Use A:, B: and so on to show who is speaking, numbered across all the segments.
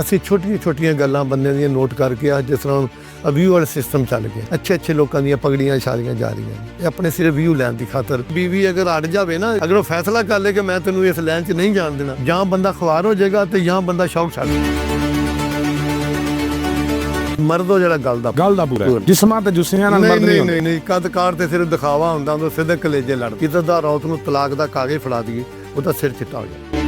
A: ਅਸੀਂ ਛੋਟੀਆਂ ਛੋਟੀਆਂ ਗੱਲਾਂ ਬੰਦਿਆਂ ਦੀਆਂ ਨੋਟ ਕਰਕੇ ਆ ਜਿਸ ਤਰ੍ਹਾਂ ਅਵਿਊ ਵਾਲਾ ਸਿਸਟਮ ਚੱਲ ਗਿਆ। ਅੱਛੇ ਲੋਕਾਂ ਦੀਆਂ ਪਗੜੀਆਂ ਛਾਲੀਆਂ ਜਾ ਰਹੀਆਂ ਨੇ। ਇਹ ਆਪਣੇ ਸਿਰਫ ਵਿਊ ਲੈਣ ਦੀ ਖਾਤਰ ਬੀਵੀ ਅਗਰ ਅੜ ਜਾਵੇ ਨਾ, ਅਗਰ ਉਹ ਫੈਸਲਾ ਕਰ ਲੇ ਕਿ ਮੈਂ ਤੈਨੂੰ ਇਸ ਲਾਈਨ 'ਚ ਨਹੀਂ ਜਾਣ ਦੇਣਾ, ਜਾਂ ਬੰਦਾ ਖੁਆਰ ਹੋ ਜਾਏਗਾ ਤੇ ਜਾਂ ਬੰਦਾ ਸ਼ੌਕ ਛੱਡ ਮਰਦੋ ਜਿਹੜਾ ਗੱਲ ਦਾ
B: ਪੂਰਾ ਜਿਸਮਾਂ ਤੇ ਜੁੱਸਿਆਂ ਨਾਲ ਮਰਦ
A: ਨਹੀਂ ਕਦ ਕਾਰ ਤੇ ਸਿਰਫ ਦਿਖਾਵਾ ਹੁੰਦਾ, ਉਹ ਸਿੱਧੇ ਕਲੇਜੇ ਲੜ ਕਿਤੇ ਦਾ ਰੌਤ ਨੂੰ ਤਲਾਕ ਦਾ ਕਾਗਜ਼ ਫੜਾ ਦਈਏ, ਉਹਦਾ ਸਿਰ ਚਿੱਟਾ ਹੋ ਜਾਏ।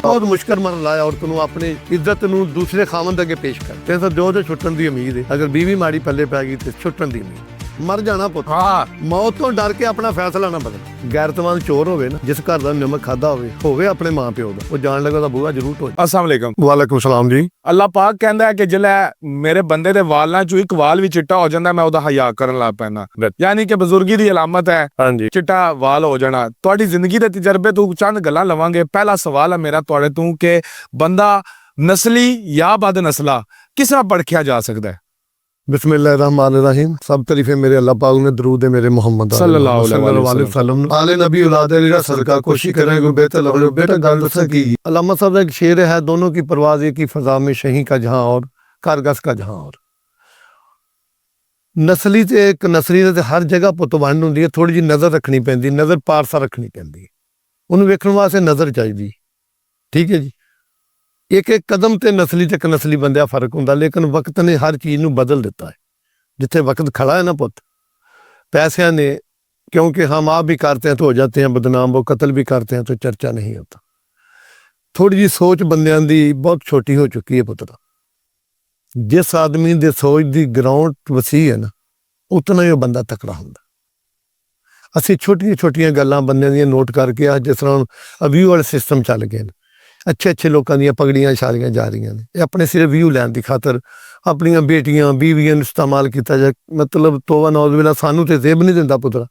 A: ਬਹੁਤ ਮੁਸ਼ਕਲ ਮਨ ਲਾਇਆ ਔਰਤ ਨੂੰ ਆਪਣੀ ਇੱਜ਼ਤ ਨੂੰ ਦੂਸਰੇ ਖਾਵੰਦ ਅੱਗੇ ਪੇਸ਼ ਕਰ ਤੇ ਤਾਂ ਦਿਓ ਤੇ ਛੁੱਟਣ ਦੀ ਉਮੀਦ ਹੈ। ਅਗਰ ਬੀਵੀ ਮਾੜੀ ਪੱਲੇ ਪੈ ਗਈ ਤੇ ਛੁੱਟਣ ਦੀ ਉਮੀਦ। ਮਰ ਜਾਣਾ ਪੁੱਤ, ਮੌਤ ਤੋਂ ਡਰ ਕੇ ਆਪਣਾ ਫੈਸਲਾ ਨਾ ਬਦਲ। ਗੈਰਤਮਾਨ ਚੋਰ ਹੋਵੇ ਨਾ, ਜਿਸ ਘਰ ਦਾ ਨਮਕ ਖਾਦਾ ਹੋਵੇ ਆਪਣੇ ਮਾਂ ਪਿਓ ਦਾ, ਉਹ ਜਾਣ ਲੱਗਾ ਤਾਂ ਬੂਹਾ ਜ਼ਰੂਰ ਢੋਏ।
B: अस्सलाम वालेकुम।
A: ਵਾਲੇਕੁਮ ਸਲਾਮ ਜੀ।
B: ਅੱਲਾਹ ਪਾਕ ਕਹਿੰਦਾ ਹੈ ਕਿ ਜਿਲੇ ਮੇਰੇ ਬੰਦੇ ਦੇ ਵਾਲਾਂ ਚੋਂ ਇੱਕ ਵਾਲ ਵੀ ਚਿੱਟਾ ਹੋ ਜਾਂਦਾ, ਮੈਂ ਉਹਦਾ ਹਯਾ ਕਰਨ ਲੱਗ ਪੈਣਾ। ਯਾਨੀ ਕਿ ਬਜ਼ੁਰਗੀ ਦੀ ਅਲਾਮਤ ਹੈ
A: ਹਾਂਜੀ,
B: ਚਿੱਟਾ ਵਾਲ ਹੋ ਜਾਣਾ। ਤੁਹਾਡੀ ਜ਼ਿੰਦਗੀ ਦੇ ਤਜਰਬੇ ਤੋਂ ਚੰਦ ਗੱਲਾਂ ਲਵਾਂਗੇ। ਪਹਿਲਾ ਸਵਾਲ ਹੈ ਮੇਰਾ ਤੁਹਾਡੇ ਤੋਂ ਕਿ ਬੰਦਾ ਨਸਲੀ ਜਾਂ ਬਦ ਨਸਲਾ ਕਿਸ ਤਰ੍ਹਾਂ ਪਰਖਿਆ ਜਾ ਸਕਦਾ ਹੈ?
A: बिस्मिल्लाहिर्रहमानिर्रहीम। सब तरीफे मेरे अल्लाह पाक ने, दरूद है मेरे मोहम्मद
B: सल्लल्लाहु अलैहि वसल्लम।
A: आले नबी औलाद अली सदका कोशिश करेंगे बेहतर लगे बेटा गल दसा की। अल्लामा साहब का एक शेर है, दोनों की परवाज़ एक ही फजा में, शही का जहां और कारगस का जहां और। नस्ली ते एक नस्ली ते हर जगह पुत वंड हुंदी है, थोड़ी जी नज़र रखनी पैंदी, नज़र पारसा रखनी पैंदी, उन्हें वेखण वास्ते नज़र चाहिए। ठीक है जी। एक कदम ते नस्ली ते एक नस्ली बंदे फर्क होंदा, लेकिन वक्त ने हर चीज़ नूं बदल दिता है। जिथे वक्त खड़ा है ना पुत, पैसों ने, क्योंकि हम आप भी करते हैं तो हो जाते हैं बदनाम, वो कत्ल भी करते हैं तो चर्चा नहीं होता। थोड़ी जी सोच बंदियां दी बहुत छोटी हो चुकी है पुत्रा। जिस आदमी दे सोच दी ग्राउंड वसी है ना, उतना ही वो बंदा तकड़ा हुंदा। असीं छोटियां छोटियां गल्लां बंदियां दी नोट करके आ जिस तरह अव्यू वाले सिस्टम चल गए। अच्छे लोगों ਦੀਆਂ ਪਗੜੀਆਂ ਛਾਲੀਆਂ ਜਾ ਰਹੀਆਂ ਨੇ। ਇਹ ਆਪਣੇ ਸਿਰਫ ਵਿਊ ਲੈਣ ਦੀ ਖਾਤਰ ਆਪਣੀਆਂ ਬੇਟੀਆਂ ਬੀਵੀਆਂ ਨੂੰ ਇਸਤੇਮਾਲ ਕੀਤਾ ਜਾ, ਮਤਲਬ ਤੋਬਾ ਨੌਜ਼ ਬਿਲਾ, ਸਾਨੂੰ ਤੇ ਜ਼ੇਬ ਨਹੀਂ ਦਿੰਦਾ ਪੁੱਤਰਾ।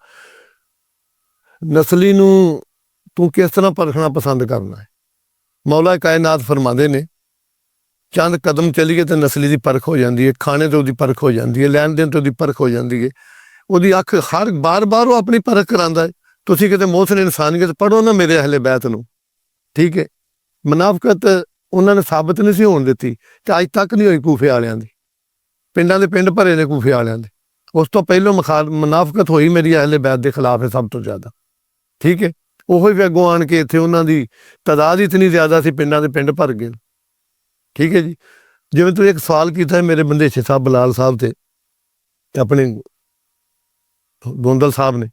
A: ਨਸਲੀ ਨੂੰ ਤੂੰ ਕਿਸ ਤਰ੍ਹਾਂ ਪਰਖਣਾ ਪਸੰਦ ਕਰਨਾ ਹੈ? ਮੌਲਾ ਕਾਇਨਾਤ ਫਰਮਾਉਂਦੇ ਨੇ, ਚੰਦ ਕਦਮ ਚੱਲੀਏ ਤੇ ਨਸਲੀ ਦੀ ਪਰਖ ਹੋ ਜਾਂਦੀ ਹੈ, ਖਾਣੇ ਤੋਂ ਉਹਦੀ ਪਰਖ ਹੋ ਜਾਂਦੀ ਹੈ, ਲੈਣ ਦੇਣ ਤੋਂ ਉਹਦੀ ਪਰਖ ਹੋ ਜਾਂਦੀ ਹੈ। ਉਹਦੀ ਅੱਖ ਹਰ ਬਾਰ-ਬਾਰ ਉਹ ਆਪਣੀ ਪਰਖ ਕਰਾਉਂਦਾ ਹੈ। ਤੁਸੀਂ ਕਿਤੇ ਮੋਹਸਿਨ ਇਨਸਾਨੀਅਤ ਪੜ੍ਹੋ ਨਾ ਮੇਰੇ ਅਹਲੇ ਬੈਤ ਨੂੰ, ਠੀਕ ਹੈ। ਮੁਨਾਫਕਤ ਉਹਨਾਂ ਨੇ ਸਾਬਤ ਨਹੀਂ ਸੀ ਹੋਣ ਦਿੱਤੀ ਤੇ ਅੱਜ ਤੱਕ ਨਹੀਂ ਹੋਈ ਕੂਫੇ ਵਾਲਿਆਂ ਦੀ। ਪਿੰਡਾਂ ਦੇ ਪਿੰਡ ਭਰੇ ਨੇ ਕੂਫੇ ਵਾਲਿਆਂ ਦੇ। ਉਸ ਤੋਂ ਪਹਿਲਾਂ ਮੁਨਾਫਕਤ ਹੋਈ ਮੇਰੀ ਅਹਲੇ ਬੈਤ ਦੇ ਖਿਲਾਫ ਹੈ ਸਭ ਤੋਂ ਜ਼ਿਆਦਾ। ਠੀਕ ਹੈ। ਉਹੀ ਵੀ ਅੱਗੋਂ ਆਣ ਕੇ ਇੱਥੇ ਉਹਨਾਂ ਦੀ ਤਾਦਾਦ ਇਤਨੀ ਜ਼ਿਆਦਾ ਸੀ, ਪਿੰਡਾਂ ਦੇ ਪਿੰਡ ਭਰ ਗਏ। ਠੀਕ ਹੈ ਜੀ। ਜਿਵੇਂ ਤੁਸੀਂ ਇੱਕ ਸਵਾਲ ਕੀਤਾ ਮੇਰੇ ਬੰਦੇਸ਼ੇ ਸਾਹਿਬ ਬਲਾਲ ਸਾਹਿਬ ਤੇ ਆਪਣੇ ਗੋਂਦਲ ਸਾਹਿਬ ਨੇ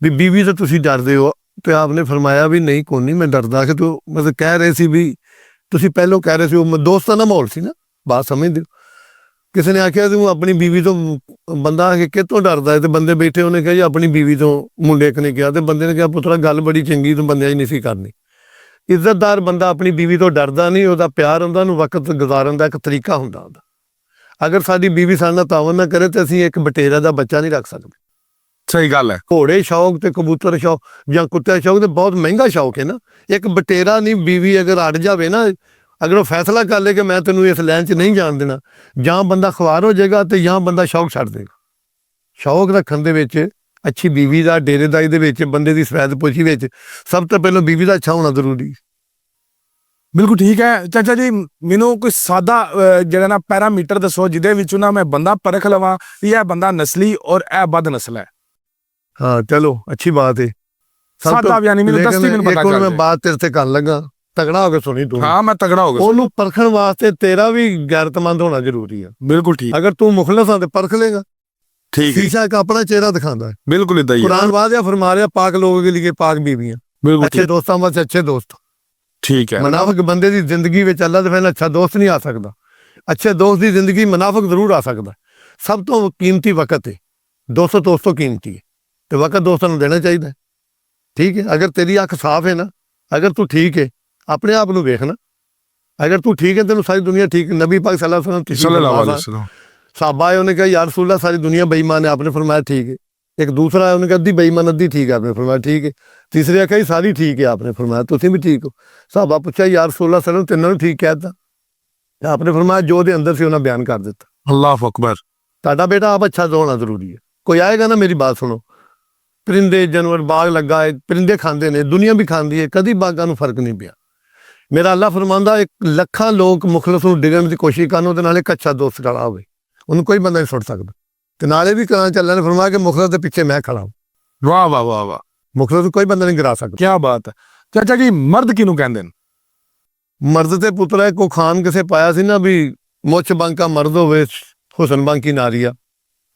A: ਵੀ ਬੀਵੀ ਤੋਂ ਤੁਸੀਂ ਡਰਦੇ ਹੋ, ਤੇ ਆਪਨੇ ਫਰਮਾਇਆ ਵੀ ਨਹੀਂ ਕੋਈ ਨਹੀਂ ਮੈਂ ਡਰਦਾ। ਕਿ ਤੂੰ ਮਤਲਬ ਕਹਿ ਰਹੇ ਸੀ ਵੀ ਤੁਸੀਂ ਪਹਿਲਾਂ ਕਹਿ ਰਹੇ ਸੀ, ਉਹ ਦੋਸਤਾਂ ਦਾ ਮਾਹੌਲ ਸੀ ਨਾ, ਬਾਤ ਸਮਝਦੇ ਹੋ। ਕਿਸੇ ਨੇ ਆਖਿਆ ਤੂੰ ਆਪਣੀ ਬੀਵੀ ਤੋਂ, ਬੰਦਾ ਆ ਕੇ ਕਿਤੋਂ ਡਰਦਾ ਹੈ? ਤੇ ਬੰਦੇ ਬੈਠੇ, ਉਹਨੇ ਕਿਹਾ ਜੀ ਆਪਣੀ ਬੀਵੀ ਤੋਂ। ਮੁੰਡੇ ਇੱਕ ਨੇ ਕਿਹਾ ਤੇ ਬੰਦੇ ਨੇ ਕਿਹਾ ਪੁੱਤਰਾ ਗੱਲ ਬੜੀ ਚੰਗੀ, ਤੂੰ ਬੰਦਿਆਂ ਹੀ ਨਹੀਂ ਸੀ ਕਰਨੀ। ਇੱਜ਼ਤਦਾਰ ਬੰਦਾ ਆਪਣੀ ਬੀਵੀ ਤੋਂ ਡਰਦਾ ਨਹੀਂ, ਉਹਦਾ ਪਿਆਰ ਹੁੰਦਾ, ਉਹਨੂੰ ਵਕਤ ਗੁਜ਼ਾਰਨ ਦਾ ਇੱਕ ਤਰੀਕਾ ਹੁੰਦਾ ਉਹਦਾ। ਅਗਰ ਸਾਡੀ ਬੀਵੀ ਸਾਡੇ ਨਾਲ ਤਾਵਨ ਨਾ ਕਰੇ ਤੇ ਅਸੀਂ ਇੱਕ ਬਟੇਰਾ ਦਾ ਬੱਚਾ ਨਹੀਂ ਰੱਖ ਸਕਦੇ।
B: ਸਹੀ ਗੱਲ ਹੈ।
A: ਘੋੜੇ ਸ਼ੌਕ ਤੇ ਕਬੂਤਰ ਸ਼ੌਕ ਜਾਂ ਕੁੱਤੇ ਸ਼ੌਕ ਤੇ ਬਹੁਤ ਮਹਿੰਗਾ ਸ਼ੌਕ ਹੈ ਨਾ। ਇੱਕ ਬਟੇਰਾ ਨਹੀਂ, ਬੀਵੀ ਅਗਰ ਅੜ ਜਾਵੇ ਨਾ, ਅਗਰ ਉਹ ਫੈਸਲਾ ਕਰ ਲੇ ਕਿ ਮੈਂ ਤੈਨੂੰ ਇਸ ਲਾਈਨ 'ਚ ਨਹੀਂ ਜਾਣ ਦੇਣਾ, ਜਾਂ ਬੰਦਾ ਖੁਆਰ ਹੋ ਜਾਏਗਾ ਤੇ ਜਾਂ ਬੰਦਾ ਸ਼ੌਕ ਛੱਡ ਦੇਗਾ। ਸ਼ੌਕ ਰੱਖਣ ਦੇ ਵਿੱਚ, ਅੱਛੀ ਬੀਵੀ ਦਾ ਡੇਰੇਦਾਰੀ ਦੇ ਵਿੱਚ, ਬੰਦੇ ਦੀ ਸਫੈਦ ਪੁੱਛੀ ਵਿੱਚ ਸਭ ਤੋਂ ਪਹਿਲਾਂ ਬੀਵੀ ਦਾ ਅੱਛਾ ਹੋਣਾ ਜ਼ਰੂਰੀ।
B: ਬਿਲਕੁਲ ਠੀਕ ਹੈ। ਚਾਚਾ ਜੀ ਮੈਨੂੰ ਕੋਈ ਸਾਦਾ ਜਿਹੜਾ ਨਾ ਪੈਰਾਮੀਟਰ ਦੱਸੋ ਜਿਹਦੇ ਵਿੱਚੋਂ ਨਾ ਮੈਂ ਬੰਦਾ ਪਰਖ ਲਵਾਂ ਵੀ ਇਹ ਬੰਦਾ ਨਸਲੀ ਔਰ ਇਹ ਬਦ ਨਸਲ ਹੈ।
A: हाँ चलो अच्छी बात है।
B: सादा यानी मैंने 10 दिन पता चल
A: मैं बात तेरे से कर लगा, तगड़ा होकर सुनी तू।
B: हाँ मैं तगड़ा होगा।
A: ਉਹਨੂੰ ਪਰਖਣ ਵਾਸਤੇ ਤੇਰਾ ਵੀ ਗੈਰਤਮੰਦ ਹੋਣਾ ਜ਼ਰੂਰੀ ਹੈ।
B: ਬਿਲਕੁਲ ਠੀਕ।
A: ਅਗਰ ਤੂੰ ਮੁਖਲਸ ਆ ਤੇ ਪਰਖ ਲੇਗਾ।
B: ਠੀਕ ਹੈ।
A: ਸ਼ੀਸ਼ਾ ਇੱਕ ਆਪਣਾ ਚਿਹਰਾ ਦਿਖਾਉਂਦਾ ਹੈ।
B: ਬਿਲਕੁਲ ਇਦਾਂ ਹੀ ਹੈ।
A: ਕੁਰਾਨ ਵਾਜ਼ਿਆ ਫਰਮਾ ਰਿਹਾ, ਪਾਕ ਲੋਗੋਂ ਕੇ ਲਈ ਪਾਕ ਬੀਵੀਆਂ।
B: ਬਿਲਕੁਲ
A: ਅੱਛੇ ਦੋਸਤਾਂ ਵਾਸਤੇ ਅੱਛੇ ਦੋਸਤ।
B: ਠੀਕ ਹੈ।
A: ਮੁਨਾਫਿਕ ਬੰਦੇ ਦੀ ਜ਼ਿੰਦਗੀ ਵਿੱਚ ਅੱਲਾਹ ਦੇ ਫੈਨ ਅੱਛਾ ਦੋਸਤ ਨਹੀਂ ਆ ਸਕਦਾ। ਅੱਛੇ ਦੋਸਤ ਦੀ ਜ਼ਿੰਦਗੀ ਮੁਨਾਫਿਕ ਜ਼ਰੂਰ ਆ ਸਕਦਾ। ਸਭ ਤੋਂ ਕੀਮਤੀ ਵਕਤ ਹੈ। ਦੋਸਤ ਤੋਂ ਕੀਮਤੀ ਹੈ ਤੇ ਵਕਤ ਦੋਸਤਾਂ ਨੂੰ ਦੇਣਾ ਚਾਹੀਦਾ। ਠੀਕ ਹੈ। ਅਗਰ ਤੇਰੀ ਅੱਖ ਸਾਫ਼ ਹੈ ਨਾ, ਅਗਰ ਤੂੰ ਠੀਕ ਹੈ, ਆਪਣੇ ਆਪ ਨੂੰ ਵੇਖਣਾ। ਅਗਰ ਤੂੰ ਠੀਕ ਹੈ ਤੈਨੂੰ ਸਾਰੀ ਦੁਨੀਆ ਠੀਕ। ਨਬੀ ਪਾਕ ਸੱਲੱਲਾਹੁ अलैहि वसल्लम साहबा है, उन्होंने कहा या रसूल अल्लाह सारी दुनिया बेईमान है, आपने फरमाया ठीक है। एक दूसरा है, उन्होंने कहा अद्धी बेईमान अद्धी ठीक है, आपने फरमाया ठीक है। तीसरे आखिया जी सारी ठीक है, आपने फरमाया तुसीं भी ठीक हो। साहबा पूछा या रसूल अल्लाह सल्लल्लाहु अलैहि वसल्लम ठीक कहता, आपने फरमाया जो दे अंदर से उन्हें बयान कर दिता।
B: अल्लाह अकबर।
A: ਤੁਹਾਡਾ बेटा आप अच्छा होना जरूरी है। कोई आएगा ना, मेरी बात सुनो, परिंदे जानवर बाग लगा है, परिंदे खाते हैं, दुनिया भी खाती है, कभी बागां नूं फर्क नहीं पिया। ਮੇਰਾ ਅੱਲਾ ਫਰਮਾਂਦਾ ਇੱਕ ਲੱਖਾਂ ਲੋਕ ਮੁਖਲਸ ਨੂੰ ਡਿਗਣ ਦੀ ਕੋਸ਼ਿਸ਼ ਕਰਨ, ਉਹਦੇ ਨਾਲ ਇੱਕ ਅੱਛਾ ਦੋਸਤ ਖੜਾ ਹੋਵੇ, ਉਹਨੂੰ ਕੋਈ ਬੰਦਾ ਨਹੀਂ ਸੁੱਟ ਸਕਦਾ। ਤੇ ਨਾਲੇ ਵੀ ਕਰਾਂ ਚੱਲਣ ਫਰਮਾਇਆ ਕਿ ਮੁਖਲਸ ਦੇ ਪਿੱਛੇ ਮੈਂ ਖੜਾ ਹਾਂ।
B: ਵਾਹ ਵਾਹ ਵਾਹ ਵਾਹ,
A: ਮੁਖਲਸ ਨੂੰ ਕੋਈ ਬੰਦਾ ਨਹੀਂ ਗਿਰਾ ਸਕਦਾ।
B: ਕੀ ਬਾਤ ਹੈ। ਚਾਚਾ ਜੀ ਮਰਦ ਕਿਹਨੂੰ ਕਹਿੰਦੇ ਨੇ?
A: ਮਰਦ ਤੇ ਪੁੱਤਰਾ ਕੋ ਖਾਨ ਕਿਸੇ ਪਾਇਆ ਸੀ ਨਾ ਵੀ ਮੁੱਛ ਬਾਂਕਾ ਮਰਦ ਹੋਵੇ, ਹੁਸਨ ਬਾਂਕੀ ਨਾਰੀਆ,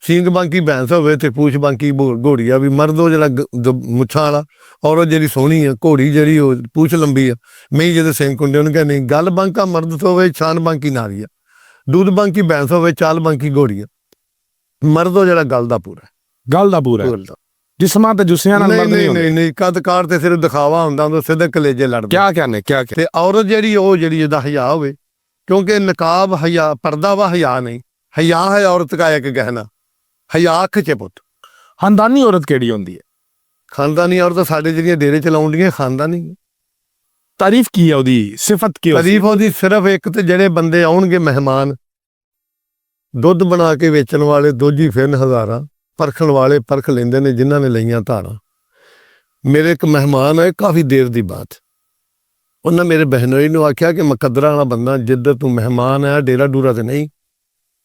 A: ਸਿੰਗ ਬਾਂਕੀ ਭੈਂਸ ਹੋਵੇ ਤੇ ਪੂਛ ਬਾਂਕੀ ਘੋੜੀਆ। ਵੀ ਮਰਦ ਉਹ ਜਿਹੜਾ ਮੁੱਛਾਂ ਵਾਲਾ, ਔਰ ਉਹ ਜਿਹੜੀ ਸੋਹਣੀ ਆ ਘੋੜੀ ਜਿਹੜੀ ਉਹ ਪੂਛ ਲੰਬੀ ਆ, ਮਈ ਜਿਹਦੇ ਸਿੰਘ ਕੁੰਡੇ ਉਹਨੂੰ ਕਹਿੰਦੇ ਗੱਲ ਬਾਂਕਾ ਮਰਦ ਤੋਂ ਹੋਵੇ, ਸ਼ਾਨ ਬਾਂਕੀ ਨਾਰੀਆ, ਦੁੱਧ ਬਾਂਕੀ ਭੈਂਸ ਹੋਵੇ, ਚਾਲ ਬਾਂਕੀ ਘੋੜੀਆ। ਮਰਦ ਉਹ ਜਿਹੜਾ ਗੱਲ ਦਾ ਪੂਰਾ,
B: ਗੱਲ ਦਾ ਪੂਰਾ, ਜਿਸਮਾਂ ਤੇ ਜੁੱਸਿਆਂ ਨਾਲ ਮਰਦ ਨਹੀਂ ਹੁੰਦੇ।
A: ਨਹੀਂ ਕਦ ਕਾਰ ਤੇ ਸਿਰਫ ਦਿਖਾਵਾ ਹੁੰਦਾ, ਉਹਦੇ ਸਿੱਧੇ ਕਲੇਜੇ ਲੜਦੇ।
B: ਕਿਆ ਕਹਿੰਦੇ ਕਿਆ
A: ਤੇ ਔਰਤ ਜਿਹੜੀ ਉਹ ਜਿਹੜੀ ਜਿਹਦਾ ਹਯਾ ਹੋਵੇ, ਕਿਉਂਕਿ ਨਕਾਬ ਹਯਾ ਪਰਦਾ ਵਾ, ਹਯਾ ਨਹੀਂ। ਹਯਾ ਹੈ ਔਰਤ ਦਾ ਇੱਕ ਗਹਿਣਾ, ਹਯਾ ਅੱਖ 'ਚ ਪੁੱਤ।
B: ਖਾਨਦਾਨੀ ਔਰਤ ਕਿਹੜੀ ਹੁੰਦੀ ਹੈ?
A: ਖਾਨਦਾਨੀ ਔਰਤ ਸਾਡੇ ਜਿਹੜੀਆਂ ਡੇਰੇ ਚਲਾਉਂਦੀਆਂ ਖਾਨਦਾਨੀ।
B: ਤਾਰੀਫ ਕੀ ਹੈ ਉਹਦੀ, ਸਿਫਤ ਕੀ?
A: ਤਾਰੀਫ ਉਹਦੀ ਸਿਰਫ ਇੱਕ ਤੇ ਜਿਹੜੇ ਬੰਦੇ ਆਉਣਗੇ ਮਹਿਮਾਨ, ਦੁੱਧ ਬਣਾ ਕੇ ਵੇਚਣ ਵਾਲੇ ਦੋਜੀ ਫਿਰਨ ਹਜ਼ਾਰਾਂ, ਪਰਖਣ ਵਾਲੇ ਪਰਖ ਲੈਂਦੇ ਨੇ ਜਿਨ੍ਹਾਂ ਨੇ ਲਈਆਂ ਧਾਰਾਂ। ਮੇਰੇ ਇੱਕ ਮਹਿਮਾਨ ਹੈ, ਕਾਫੀ ਦੇਰ ਦੀ ਬਾਤ, ਉਹਨਾਂ ਮੇਰੇ ਬਹਿਨੋਈ ਨੂੰ ਆਖਿਆ ਕਿ ਮੁਕੱਦਰਾਂ ਵਾਲਾ ਬੰਦਾ, ਜਿੱਧਰ ਤੂੰ ਮਹਿਮਾਨ ਹੈ, ਡੇਰਾ ਡੂਰਾ ਤੇ ਨਹੀਂ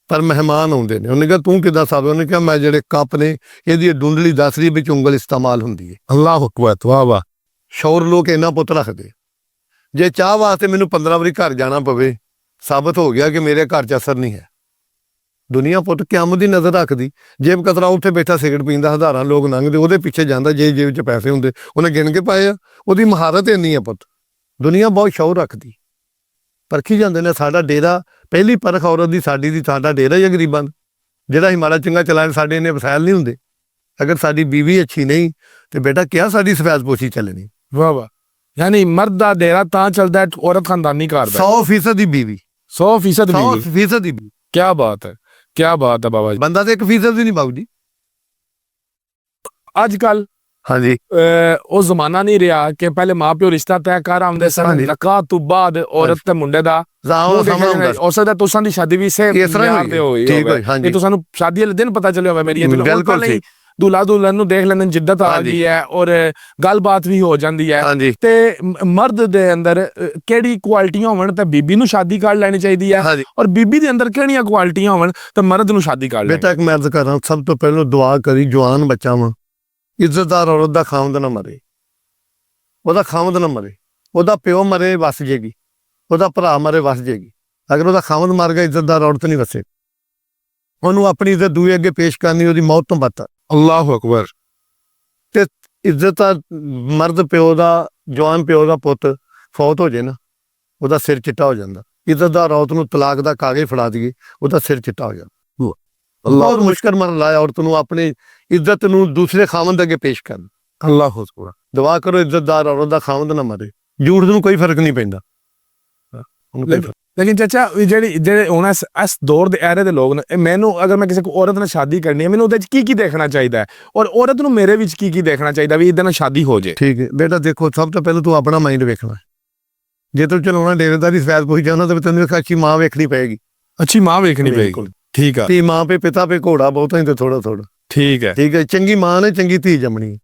A: ਪਰ ਮਹਿਮਾਨ ਆਉਂਦੇ ਨੇ। ਉਹਨੇ ਕਿਹਾ ਤੂੰ ਕਿੱਦਾਂ ਸਾਬ? ਉਹਨੇ ਕਿਹਾ ਮੈਂ ਜਿਹੜੇ ਕੱਪ ਨੇ ਇਹਦੀ ਡੁੰਡਲੀ ਦੱਸਦੀ ਵਿੱਚ ਉਂਗਲ ਇਸਤੇਮਾਲ ਹੁੰਦੀ ਹੈ।
B: ਅੱਲਾਹੁ ਅਕਬਰ, ਵਾਹ ਵਾਹ।
A: ਸ਼ੌਰ ਲੋਕ ਇੰਨਾ ਪੁੱਤ ਰੱਖਦੇ। ਜੇ ਚਾਹ ਵਾਸਤੇ ਮੈਨੂੰ 15 ਵਾਰੀ ਘਰ ਜਾਣਾ ਪਵੇ, ਸਾਬਤ ਹੋ ਗਿਆ ਕਿ ਮੇਰੇ ਘਰ 'ਚ ਅਸਰ ਨਹੀਂ ਹੈ। ਦੁਨੀਆ ਪੁੱਤ ਕਿਆਮਤ ਦੀ ਨਜ਼ਰ ਰੱਖਦੀ। ਜੇਬ ਕਤਰਾ ਉੱਥੇ ਬੈਠਾ ਸਿਗਰਟ ਪੀਂਦਾ, ਹਜ਼ਾਰਾਂ ਲੋਕ ਲੰਘਦੇ, ਉਹਦੇ ਪਿੱਛੇ ਜਾਂਦਾ। ਜੇ ਜੇਬ 'ਚ ਪੈਸੇ ਹੁੰਦੇ ਉਹਨੇ ਗਿਣ ਕੇ ਪਾਏ ਆ। ਉਹਦੀ ਮਹਾਰਤ ਇੰਨੀ ਆ ਪੁੱਤ। ਦੁਨੀਆ ਬਹੁਤ ਸ਼ੌਰ ਰੱਖਦੀ, ਪਰਖੀ ਜਾਂਦੇ ਨੇ। ਸਾਡਾ ਡੇਰਾ ਪਹਿਲੀ ਪਰਖ ਔਰਤ ਦੀ ਸਾਡੀ ਦੀ, ਸਾਡਾ ਡੇਰਾ ਹੀ ਆ ਗਰੀਬਾਂ ਦਾ। ਜਿਹੜਾ ਹੀ ਮਾੜਾ ਚੰਗਾ ਚਲਾਏ, ਸਾਡੇ ਇੰਨੇ ਵਸਾਇਲ ਨਹੀਂ ਹੁੰਦੇ। ਅਗਰ ਸਾਡੀ ਬੀਵੀ ਅੱਛੀ ਨਹੀਂ ਤੇ ਬੇਟਾ ਕਿਆ ਸਾਡੀ ਸਫੈਦ ਪੋਸ਼ੀ ਚੱਲਣੀ।
B: ਵਾਹ ਵਾਹ। ਯਾਨੀ ਮਰਦ ਦਾ ਡੇਰਾ ਤਾਂ ਚੱਲਦਾ ਹੈ ਔਰਤ ਖਾਨਦਾਨੀ ਘਰ ਦਾ।
A: 100% ਦੀ ਬੀਵੀ,
B: 100% ਬੀਵੀ।
A: 100% ਦੀ ਬੀਵੀ।
B: ਕੀ ਬਾਤ ਹੈ, ਕੀ ਬਾਤ ਹੈ ਬਾਬਾ ਜੀ।
A: ਬੰਦਾ ਤੇ 1% ਵੀ ਨਹੀਂ ਬਾਬੂ ਜੀ।
B: ਅੱਜ ਕੱਲ
A: ਹਾਂਜੀ
B: ਉਹ ਜ਼ਮਾਨਾ ਨਹੀਂ ਰਿਹਾ ਕਿ ਪਹਿਲੇ ਮਾਂ ਪਿਓ ਰਿਸ਼ਤਾ ਤੈਅ ਕਰ ਆਉਂਦੇ ਸਨ, ਨਿਕਾਹ ਤੋਂ ਬਾਅਦ ਔਰਤ ਤੇ ਮੁੰਡੇ ਦਾ ਹੋ ਸਕਦਾ ਤੁਸਾਂ ਦੀ ਸ਼ਾਦੀ ਵੀ ਇਸੇ ਮਿਆਰ ਤੇ ਹੋਈ ਹੋਵੇ। ਇਹ ਤਾਂ ਸਾਨੂੰ ਸ਼ਾਦੀ ਵਾਲੇ ਦਿਨ ਪਤਾ ਚੱਲਿਆ ਹੋਵੇ ਮੇਰੀ। ਬਿਲਕੁਲ ਦੁल्हा ਦੁਲਹਨ ਨੂੰ ਦੇਖ ਲੈਣ ਜਿੱਦਤ ਆ ਗਈ ਹੈ ਔਰ ਗੱਲਬਾਤ ਵੀ ਹੋ ਜਾਂਦੀ ਹੈ। ਤੇ ਮਰਦ ਦੇ ਅੰਦਰ ਕਿਹੜੀ ਕੁਆਲਿਟੀਆਂ ਹੋਣ ਤਾਂ ਬੀਬੀ ਨੂੰ ਸ਼ਾਦੀ ਕਰ ਲੈਣੀ ਚਾਹੀਦੀ ਹੈ, ਔਰ ਬੀਬੀ ਦੇ ਅੰਦਰ ਕਿਹੜੀਆਂ ਕੁਆਲਿਟੀਆਂ ਹੋਣ ਤਾਂ ਮਰਦ ਨੂੰ ਸ਼ਾਦੀ ਕਰ ਲੈਣੀ।
A: ਬੇਟਾ ਇੱਕ ਮੈਂ ਅਰਜ਼ ਕਰ ਰਹਾ, ਸਭ ਤੋਂ ਪਹਿਲਾਂ ਦੁਆ ਕਰੀ ਜਵਾਨ ਬੱਚਾ ਵਾਂ, ਇੱਜ਼ਤਦਾਰ ਔਰਤ ਦਾ ਖਾਮਦ ਨਾ ਮਰੇ, ਉਹਦਾ ਖਾਮਦ ਨਾ ਮਰੇ। ਉਹਦਾ ਪਿਓ ਮਰੇ ਵਸ ਜੇਗੀ, ਉਹਦਾ ਭਰਾ ਮਰੇ ਵਸ ਜੇਗੀ। ਅਗਰ ਉਹਦਾ ਖਾਮਦ ਮਰ ਗਿਆ, ਇੱਜ਼ਤਦਾਰ ਔਰਤ ਨਹੀਂ ਵਸੇ। ਉਹਨੂੰ ਆਪਣੀ ਇੱਜ਼ਤ ਦੂਏ ਅੱਗੇ ਪੇਸ਼ ਕਰਨੀ ਉਹਦੀ ਮੌਤ ਤੋਂ ਬਦਤਰ।
B: ਅੱਲਾਹੁ ਅਕਬਰ।
A: ਤੇ ਇੱਜ਼ਤ ਮਰਦ ਪਿਓ ਦਾ, ਜਵਾਨ ਪਿਓ ਦਾ ਪੁੱਤ ਫੌਤ ਹੋ ਜੇ ਨਾ, ਉਹਦਾ ਸਿਰ ਚਿੱਟਾ ਹੋ ਜਾਂਦਾ। ਇੱਜ਼ਤਦਾਰ ਔਰਤ ਨੂੰ ਤਲਾਕ ਦਾ ਕਾਗਜ਼ ਫੜਾ ਦਈਏ, ਉਹਦਾ ਸਿਰ ਚਿੱਟਾ ਹੋ ਜਾਂਦਾ। ਬਹੁਤ ਮੁਸ਼ਕਲ ਮਰਨ ਲਾਇਆ ਔਰਤ ਨੂੰ ਆਪਣੀ ਇੱਜ਼ਤ ਨੂੰ ਦੂਸਰੇ ਖਾਮਦ ਅੱਗੇ ਪੇਸ਼ ਕਰਨ।
B: ਅੱਲਾਹੁ ਅਕਬਰ।
A: ਦੁਆ ਕਰੋ ਇੱਜ਼ਤਦਾਰ ਔਰਤ ਦਾ ਖਾਮਦ ਨਾ ਮਰੇ। ਝੂਠ ਨੂੰ ਕੋਈ ਫਰਕ ਨਹੀਂ ਪੈਂਦਾ।
B: ਲੇਕਿਨ ਚਾਚਾ ਜਿਹੜੇ ਹੁਣ ਇਸ ਦੌਰ ਦੇ ਐਰੇ ਦੇ ਲੋਕ ਨੇ, ਮੈਨੂੰ ਅਗਰ ਮੈਂ ਕਿਸੇ ਔਰਤ ਨਾਲ ਸ਼ਾਦੀ ਕਰਨੀ ਹੈ, ਮੈਨੂੰ ਉਹਦੇ 'ਚ ਕੀ ਦੇਖਣਾ ਚਾਹੀਦਾ ਹੈ ਔਰ ਔਰਤ ਨੂੰ ਮੇਰੇ ਵਿੱਚ ਕੀ ਦੇਖਣਾ ਚਾਹੀਦਾ ਵੀ ਇਹਦੇ ਨਾਲ ਸ਼ਾਦੀ ਹੋ ਜੇ? ਠੀਕ
A: ਹੈ ਬੇਟਾ, ਦੇਖੋ ਸਭ ਤੋਂ ਪਹਿਲਾਂ ਤੂੰ ਆਪਣਾ ਮਾਈਂਡ ਵੇਖਣਾ। ਜੇ ਤੂੰ ਚਲਾਉਣਾ ਡੇਰੇਦਾਰੀ ਸਫੈਦ ਪੋਸ਼ੀ ਚਾਹੁੰਦਾ ਤਾਂ ਤੈਨੂੰ ਇੱਕ ਅੱਛੀ ਮਾਂ ਵੇਖਣੀ ਪਏਗੀ।
B: ਅੱਛੀ ਮਾਂ ਵੇਖਣੀ ਪਏਗੀ। ਠੀਕ ਹੈ।
A: ਧੀ ਮਾਂ ਪੇ ਪਿਤਾ ਪੇ ਘੋੜਾ ਬਹੁਤਾ ਹੀ ਤੇ ਥੋੜਾ ਥੋੜਾ।
B: ਠੀਕ ਹੈ,
A: ਠੀਕ ਹੈ। ਚੰਗੀ ਮਾਂ ਨੇ ਚੰਗੀ ਧੀ ਜੰਮਣੀ।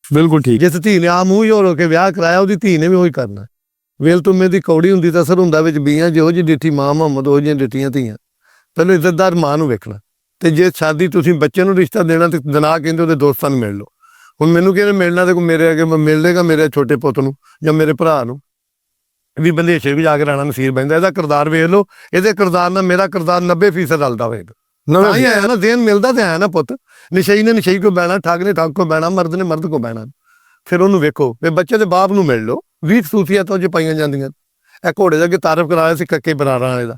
B: ਬਿਲਕੁਲ ਠੀਕ।
A: ਜਿਸ ਧੀ ਨੇ ਆ ਮੂੰਹ ਜੋੜ ਹੋ ਕੇ ਵਿਆਹ ਕਰਾਇਆ, ਉਹਦੀ ਧੀ ਨੇ ਵੀ ਉਹੀ ਕਰਨਾ। ਵੇਲ ਤੁਮੇ ਦੀ ਕੌੜੀ ਹੁੰਦੀ ਤਾਂ ਅਸਰ ਹੁੰਦਾ ਵਿੱਚ ਬੀਆਂ, ਜਿਹੋ ਜਿਹੀ ਡਿੱਠੀ ਮਾਂ ਮੁਹੰਮਦ ਉਹ ਜਿਹੀਆਂ ਡਿੱਠੀਆਂ ਧੀਆਂ। ਪਹਿਲਾਂ ਇੱਜ਼ਤਦਾਰ ਮਾਂ ਨੂੰ ਵੇਖਣਾ। ਤੇ ਜੇ ਸ਼ਾਦੀ ਤੁਸੀਂ ਬੱਚੇ ਨੂੰ ਰਿਸ਼ਤਾ ਦੇਣਾ ਤੇ ਦਿਨਾ ਕਹਿੰਦੇ ਉਹਦੇ ਦੋਸਤਾਂ ਨੂੰ ਮਿਲ ਲਓ। ਹੁਣ ਮੈਨੂੰ ਕਿਹਨੇ ਮਿਲਣਾ ਤੇ ਕੋਈ ਮੇਰੇ ਅੱਗੇ ਮਿਲ ਲੇਗਾ ਮੇਰੇ ਛੋਟੇ ਪੁੱਤ ਨੂੰ ਜਾਂ ਮੇਰੇ ਭਰਾ ਨੂੰ। ਵੀ ਬੰਦੇਸ਼ੇ ਵੀ ਜਾ ਕੇ ਰਹਿਣਾ ਨਸੀਰ ਬਹਿੰਦਾ। ਇਹਦਾ ਕਿਰਦਾਰ ਵੇਖ ਲਓ, ਇਹਦੇ ਕਿਰਦਾਰ ਨਾਲ ਮੇਰਾ ਕਿਰਦਾਰ 90% ਰਲਦਾ ਹੋਏਗਾ। ਤਾਂ ਹੀ ਆਇਆ ਨਾ, ਦੇਣ ਮਿਲਦਾ ਤੇ ਆਇਆ ਨਾ ਪੁੱਤ। ਨਸ਼ਈ ਨੇ ਨਸ਼ਈ ਕੋ ਬਹਿਣਾ, ਠੱਗ ਨੇ ਠੱਗ ਕੋ ਬਹਿਣਾ, ਮਰਦ ਨੇ ਮਰਦ ਕੋ ਬਹਿਣਾ। ਫਿਰ ਉਹਨੂੰ ਵੇਖੋ ਵੀ ਬੱਚੇ ਦੇ ਬਾਪ ਨੂੰ ਮਿਲ ਲਓ। 20 ਖੂਫੀਅਤ ਉਹ 'ਚ ਪਾਈਆਂ ਜਾਂਦੀਆਂ। ਇਹ ਘੋੜੇ ਦੇ ਅੱਗੇ ਤਾਰਫ ਕਰਾਇਆ ਸੀ ਕੱਕੇ ਬਰਾਰਾਂ ਵਾਲੇ ਦਾ।